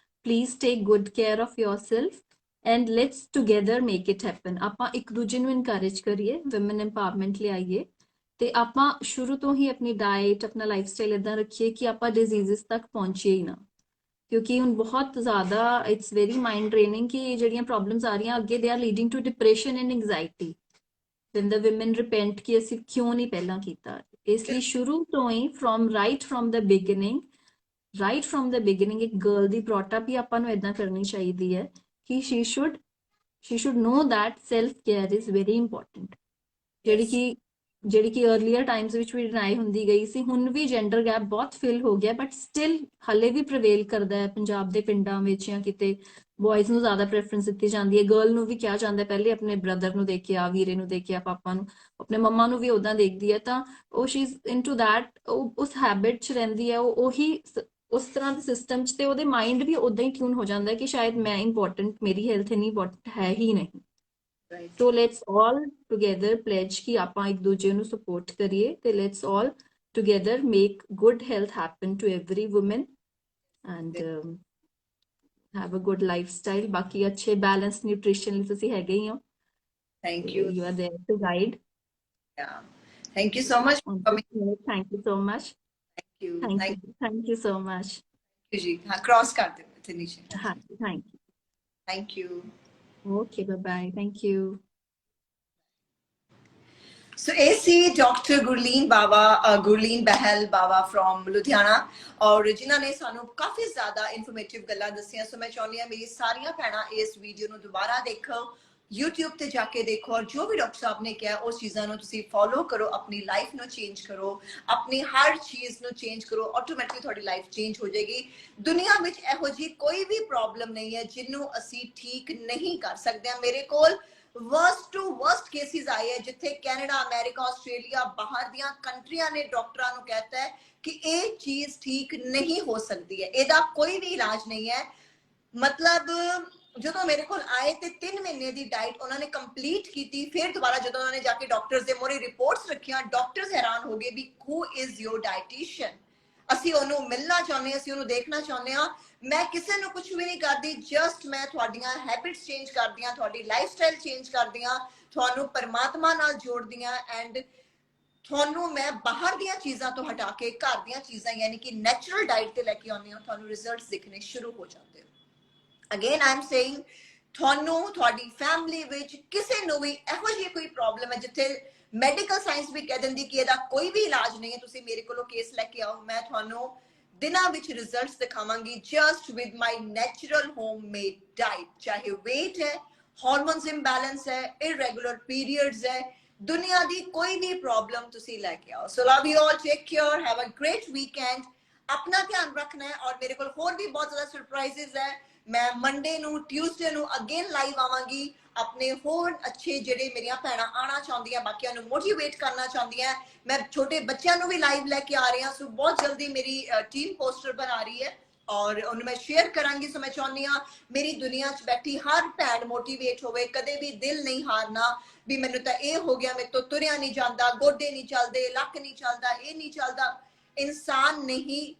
please take good care of yourself and let's together make it happen. ਆਪਾਂ ਇੱਕ ਦੂਜੇ ਨੂੰ ਇਨਕਰੇਜ ਕਰੀਏ, ਵੂਮਨ ਐਮਪਾਵਰਮੈਂਟ ਲਿਆਈਏ, ਤੇ ਆਪਾਂ ਸ਼ੁਰੂ ਤੋਂ ਹੀ ਆਪਣੀ ਡਾਈਟ ਆਪਣਾ ਲਾਈਫ ਸਟਾਈਲ ਇਦਾਂ ਰੱਖੀਏ ਕਿ ਆਪਾਂ ਡਿਜ਼ੀਜ਼ਸ ਤੱਕ ਪਹੁੰਚੀਏ ਹੀ ਨਾ। ਕਿਉਂਕਿ ਹੁਣ ਬਹੁਤ ਜ਼ਿਆਦਾ ਇਟਸ ਵੈਰੀ ਮਾਈਂਡ ਡਰੇਨਿੰਗ ਕਿ ਜਿਹੜੀਆਂ ਪ੍ਰੋਬਲਮਸ ਆ ਰਹੀਆਂ ਅੱਗੇ they are leading to depression and anxiety. Then the women repent ਕਿ ਅਸੀਂ ਕਿਉਂ ਨਹੀਂ ਪਹਿਲਾਂ ਕੀਤਾ। ਇਸ ਲਈ ਸ਼ੁਰੂ ਤੋਂ ਹੀ ਰਾਈਟ ਫਰੋਮ ਦ ਬਿਗਿਨਿੰਗ ਇੱਕ ਗਰਲ ਦੀ ਬ੍ਰੌਟ ਅਪ ਹੀ ਆਪਾਂ ਨੂੰ ਇਦਾਂ ਕਰਨੀ ਚਾਹੀਦੀ ਹੈ ਕਿ she should no that self care is very important. ਜਿਹੜੀ ਕਿ ਅਰਲੀਅਰ ਟਾਈਮਸ ਵਿੱਚ ਵੀ ਡਿਨਾਈ ਹੁੰਦੀ ਗਈ ਸੀ। ਹੁਣ ਵੀ ਜੈਂਡਰ ਗੈਪ ਬਹੁਤ ਫਿਲ ਹੋ ਗਿਆ ਬਟ ਸਟਿਲ ਹਲੇ ਵੀ ਪ੍ਰਵੇਲ ਕਰਦਾ ਹੈ ਪੰਜਾਬ ਦੇ ਪਿੰਡਾਂ ਵਿੱਚ ਜਾਂ ਕਿਤੇ। ਬॉयਜ਼ ਨੂੰ ਜ਼ਿਆਦਾ ਪ੍ਰੈਫਰੈਂਸ ਦਿੱਤੀ ਜਾਂਦੀ ਹੈ, ਗਰਲ ਨੂੰ ਵੀ ਕਿਹਾ ਜਾਂਦਾ ਪਹਿਲੇ ਆਪਣੇ ਬ੍ਰਦਰ ਨੂੰ ਦੇਖ ਕੇ ਆ, ਵੀਰੇ ਨੂੰ ਦੇਖ ਕੇ ਆ, ਪਾਪਾ ਨੂੰ, ਆਪਣੇ ਮੰਮਾ ਨੂੰ ਵੀ ਉਦਾਂ ਦੇਖਦੀ ਹੈ। ਤਾਂ ਉਹ ਸ਼ੀ ਇਜ਼ ਇਨਟੂ ਦੈਟ, ਉਸ ਹੈਬਿਟ 'ਚ ਰਹਿੰਦੀ ਹੈ, ਉਹੀ ਉਸ ਤਰ੍ਹਾਂ ਦੇ ਸਿਸਟਮ 'ਚ, ਤੇ ਉਹਦੇ ਮਾਈਂਡ ਵੀ ਉਦਾਂ ਹੀ ਟਿਊਨ ਹੋ ਜਾਂਦਾ ਕਿ ਸ਼ਾਇਦ ਮੈਂ ਇੰਪੋਰਟੈਂਟ, ਮੇਰੀ ਹੈਲਥ ਇੰਨੀ ਇੰਪੋਰਟੈਂਟ ਹੈ ਹੀ ਨਹੀਂ। So let's all together pledge ਕਿ ਆਪਾਂ ਇੱਕ ਦੂਜੇ ਨੂੰ ਸਪੋਰਟ ਕਰੀਏ ਤੇ let's all together make good health happen to every woman and have a good lifestyle। ਬਾਕੀ ਅੱਛੇ balanced nutrition ਲਈ ਤੁਸੀਂ ਹੈਗੇ ਹੀ ਹੋ। Thank you. You are there to guide. Yeah. Thank you so much for coming. Thank you so much. Thank you. Thank you so much. जी हाँ cross कर दे इतने नीचे। हाँ thank you. Thank you. Okay, bye bye. Thank you. So AC Dr. Gurleen Bahal Baba from Ludhiana और जिन्हों ने सानू काफी ज्यादा इन्फॉर्मेटिव गल्लां दसियां। सो मैं चाहुंदी हां मेरी सारियां भैणां इस वीडियो नू दोबारा देखो YouTube ਤੇ ਜਾ ਕੇ ਦੇਖੋ ਔਰ ਜੋ ਵੀ ਡਾਕਟਰ ਸਾਹਿਬ ਨੇ ਕਿਹਾ ਉਸ ਚੀਜ਼ਾਂ ਨੂੰ ਤੁਸੀਂ ਫੋਲੋ ਕਰੋ, ਆਪਣੀ ਲਾਈਫ ਨੂੰ ਚੇਂਜ ਕਰੋ, ਆਪਣੀ ਹਰ ਚੀਜ਼ ਨੂੰ ਚੇਂਜ ਕਰੋ, ਆਟੋਮੈਟਿਕਲੀ ਤੁਹਾਡੀ ਲਾਈਫ ਚੇਂਜ ਹੋ ਜਾਏਗੀ। ਦੁਨੀਆ ਵਿੱਚ ਇਹੋ ਜਿਹੀ ਕੋਈ ਵੀ ਪ੍ਰੋਬਲਮ ਨਹੀਂ ਹੈ ਜਿਹਨੂੰ ਅਸੀਂ ਠੀਕ ਨਹੀਂ ਕਰ ਸਕਦੇ ਹਾਂ। ਮੇਰੇ ਕੋਲ worst to worst cases ਆਏ ਹੈ ਜਿੱਥੇ ਕੈਨੇਡਾ, ਅਮਰੀਕਾ, ਆਸਟ੍ਰੇਲੀਆ, ਬਾਹਰ ਦੀਆਂ ਕੰਟਰੀਆਂ ਨੇ ਡਾਕਟਰਾਂ ਨੂੰ ਕਹਿਤਾ ਹੈ ਕਿ ਇਹ ਚੀਜ਼ ਠੀਕ ਨਹੀਂ ਹੋ ਸਕਦੀ ਹੈ, ਇਹਦਾ ਕੋਈ ਵੀ ਇਲਾਜ ਨਹੀਂ ਹੈ। ਮਤਲਬ ਜਦੋਂ ਮੇਰੇ ਕੋਲ ਆਏ ਤੇ 3 ਮਹੀਨੇ ਦੀ ਡਾਈਟ ਉਹਨਾਂ ਨੇ ਕੰਪਲੀਟ ਕੀਤੀ, ਫਿਰ ਦੁਬਾਰਾ ਜਦੋਂ ਉਹਨਾਂ ਨੇ ਜਾ ਕੇ ਡਾਕਟਰਸ ਦੇ ਮੋਰੇ ਰਿਪੋਰਟਸ ਰੱਖੀਆਂ, ਡਾਕਟਰਸ ਹੈਰਾਨ ਹੋ ਗਏ ਵੀ who is your dietitian। ਅਸੀਂ ਉਹਨੂੰ ਮਿਲਣਾ ਚਾਹੁੰਦੇ ਹਾਂ, ਅਸੀਂ ਉਹਨੂੰ ਦੇਖਣਾ ਚਾਹੁੰਦੇ ਹਾਂ। ਮੈਂ ਕਿਸੇ ਨੂੰ ਕੁਝ ਵੀ ਨਹੀਂ ਕਰਦੀ, ਜਸਟ ਮੈਂ ਤੁਹਾਡੀਆਂ ਹੈਬਿਟਸ ਚੇਂਜ ਕਰਦੀ ਹਾਂ, ਤੁਹਾਡੀ ਲਾਈਫ ਸਟਾਈਲ ਚੇਂਜ ਕਰਦੀ ਹਾਂ, ਤੁਹਾਨੂੰ ਪਰਮਾਤਮਾ ਨਾਲ ਜੋੜਦੀ ਹਾਂ ਐਂਡ ਤੁਹਾਨੂੰ ਮੈਂ ਬਾਹਰ ਦੀਆਂ ਚੀਜ਼ਾਂ ਤੋਂ ਹਟਾ ਕੇ ਘਰ ਦੀਆਂ ਚੀਜ਼ਾਂ ਯਾਨੀ ਕਿ ਨੈਚੁਰਲ ਡਾਈਟ ਤੇ ਲੈ ਕੇ ਆਉਂਦੀ ਹਾਂ, ਤੁਹਾਨੂੰ ਰਿਜ਼ਲਟਸ ਦਿਖਣੇ ਸ਼ੁਰੂ ਹੋ ਜਾਂਦੇ ਹੋ। ਅਗੇਨ ਆਈ ਐਮ ਸੇਇੰਗ, ਤੁਹਾਨੂੰ ਤੁਹਾਡੀ ਫੈਮਿਲੀ ਵਿੱਚ ਕਿਸੇ ਨੂੰ ਵੀ ਇਹੋ ਜਿਹੀ ਕੋਈ ਪ੍ਰੋਬਲਮ ਹੈ ਜਿੱਥੇ ਮੈਡੀਕਲ ਸਾਇੰਸ ਵੀ ਕਹਿ ਦਿੰਦੀ ਕਿ ਇਹਦਾ ਕੋਈ ਵੀ ਇਲਾਜ ਨਹੀਂ ਹੈ, ਤੁਸੀਂ ਮੇਰੇ ਕੋਲੋਂ ਕੇਸ ਲੈ ਕੇ ਆਓ, ਮੈਂ ਤੁਹਾਨੂੰ ਦਿਨਾਂ ਵਿੱਚ ਰਿਜ਼ਲਟਸ ਦਿਖਾਵਾਂਗੀ just with my natural homemade diet. ਚਾਹੇ weight ਹੈ, ਹਾਰਮੋਨਸ ਇੰਬੈਲੈਂਸ ਹੈ, ਇਰੈਗੂਲਰ ਪੀਰੀਅਡਸ ਹੈ, ਦੁਨੀਆ ਦੀ ਕੋਈ ਵੀ ਪ੍ਰੋਬਲਮ ਤੁਸੀਂ ਲੈ ਕੇ ਆਓ। So love you all, take care, have a great weekend. ਆਪਣਾ ਧਿਆਨ ਰੱਖਣਾ ਹੈ ਔਰ ਮੇਰੇ ਕੋਲ ਹੋਰ ਵੀ ਬਹੁਤ ਜ਼ਿਆਦਾ ਸਰਪ੍ਰਾਈਜ਼ਸ ਹੈ। ਮੈਂ ਮੰਡੇ ਨੂੰ, ਟਿਊਜ਼ਡੇ ਨੂੰ ਅਗੇਨ ਲਾਈਵ ਆਵਾਂਗੀ। ਆਪਣੇ ਹੋਰ ਅੱਛੇ ਜਿਹੜੇ ਮੇਰੀਆਂ ਭੈਣਾਂ ਆਣਾ ਚਾਹੁੰਦੀਆਂ, ਬਾਕੀਆਂ ਨੂੰ ਮੋਟੀਵੇਟ ਕਰਨਾ ਚਾਹੁੰਦੀਆਂ, ਮੈਂ ਛੋਟੇ ਬੱਚਿਆਂ ਨੂੰ ਵੀ ਲਾਈਵ ਲੈ ਕੇ ਆ ਰਹੀ ਹਾਂ। ਸੋ ਬਹੁਤ ਜਲਦੀ ਮੇਰੀ ਟੀਮ ਪੋਸਟਰ ਬਣਾ ਰਹੀ ਹੈ ਔਰ ਉਹਨੂੰ ਮੈਂ ਸ਼ੇਅਰ ਕਰਾਂਗੀ। ਸੋ ਮੈਂ ਚਾਹੁੰਦੀ ਹਾਂ ਮੇਰੀ ਦੁਨੀਆ 'ਚ ਬੈਠੀ ਹਰ ਭੈਣ ਮੋਟੀਵੇਟ ਹੋਵੇ, ਕਦੇ ਵੀ ਦਿਲ ਨਹੀਂ ਹਾਰਨਾ ਵੀ ਮੈਨੂੰ ਤਾਂ ਇਹ ਹੋ ਗਿਆ, ਮੇਰੇ ਤੋਂ ਤੁਰਿਆ ਨਹੀਂ ਜਾਂਦਾ, ਗੋਡੇ ਨਹੀਂ ਚੱਲਦੇ, ਲੱਕ ਨਹੀਂ ਚੱਲਦਾ, ਇਹ ਨਹੀਂ ਚੱਲਦਾ। ਇਨਸਾਨ ਨੇ ਹੀ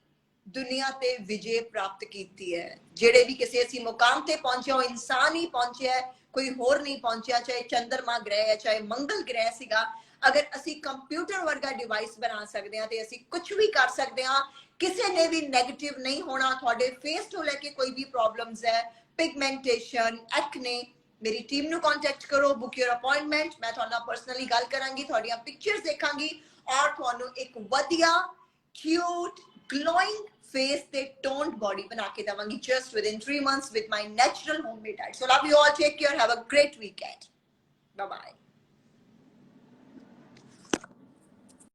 ਦੁਨੀਆ ਤੇ ਵਿਜੇ ਪ੍ਰਾਪਤ ਕੀਤੀ ਹੈ। ਜਿਹੜੇ ਵੀ ਕਿਸੇ ਅਸੀਂ ਮੁਕਾਮ ਤੇ ਪਹੁੰਚੇ, ਉਹ ਇਨਸਾਨ ਹੀ ਪਹੁੰਚਿਆ, ਕੋਈ ਹੋਰ ਨਹੀਂ ਪਹੁੰਚਿਆ। ਚਾਹੇ ਚੰਦਰਮਾ ਗ੍ਰਹਿ ਹੈ, ਚਾਹੇ ਮੰਗਲ ਗ੍ਰਹਿ ਸੀਗਾ। ਅਗਰ ਅਸੀਂ ਕੰਪਿਊਟਰ ਵਰਗਾ ਡਿਵਾਈਸ ਬਣਾ ਸਕਦੇ ਹਾਂ ਤੇ ਅਸੀਂ ਕੁਝ ਵੀ ਕਰ ਸਕਦੇ ਹਾਂ। ਕਿਸੇ ਨੇ ਵੀ ਨੈਗੇਟਿਵ ਨਹੀਂ ਹੋਣਾ। ਤੁਹਾਡੇ ਫੇਸ ਤੋਂ ਲੈ ਕੇ ਕੋਈ ਵੀ ਪ੍ਰੋਬਲਮਸ ਹੈ, ਪਿਗਮੈਂਟੇਸ਼ਨ, ਐਕਨੇ, ਮੇਰੀ ਟੀਮ ਨੂੰ ਕੰਟੈਕਟ ਕਰੋ, ਬੁੱਕ ਯੂਰ ਅਪਾਇੰਟਮੈਂਟ। ਮੈਂ ਤੁਹਾਡੇ ਨਾਲ ਪਰਸਨਲੀ ਗੱਲ ਕਰਾਂਗੀ, ਤੁਹਾਡੀਆਂ ਪਿਕਚਰਸ ਦੇਖਾਂਗੀ ਔਰ ਤੁਹਾਨੂੰ ਇੱਕ ਵਧੀਆ cute glowing face ਤੇ toned body ਬਣਾ ਕੇ ਦਵਾਂਗੀ just within 3 months with my natural homemade diet. So love you all, take care, have a great weekend, bye bye.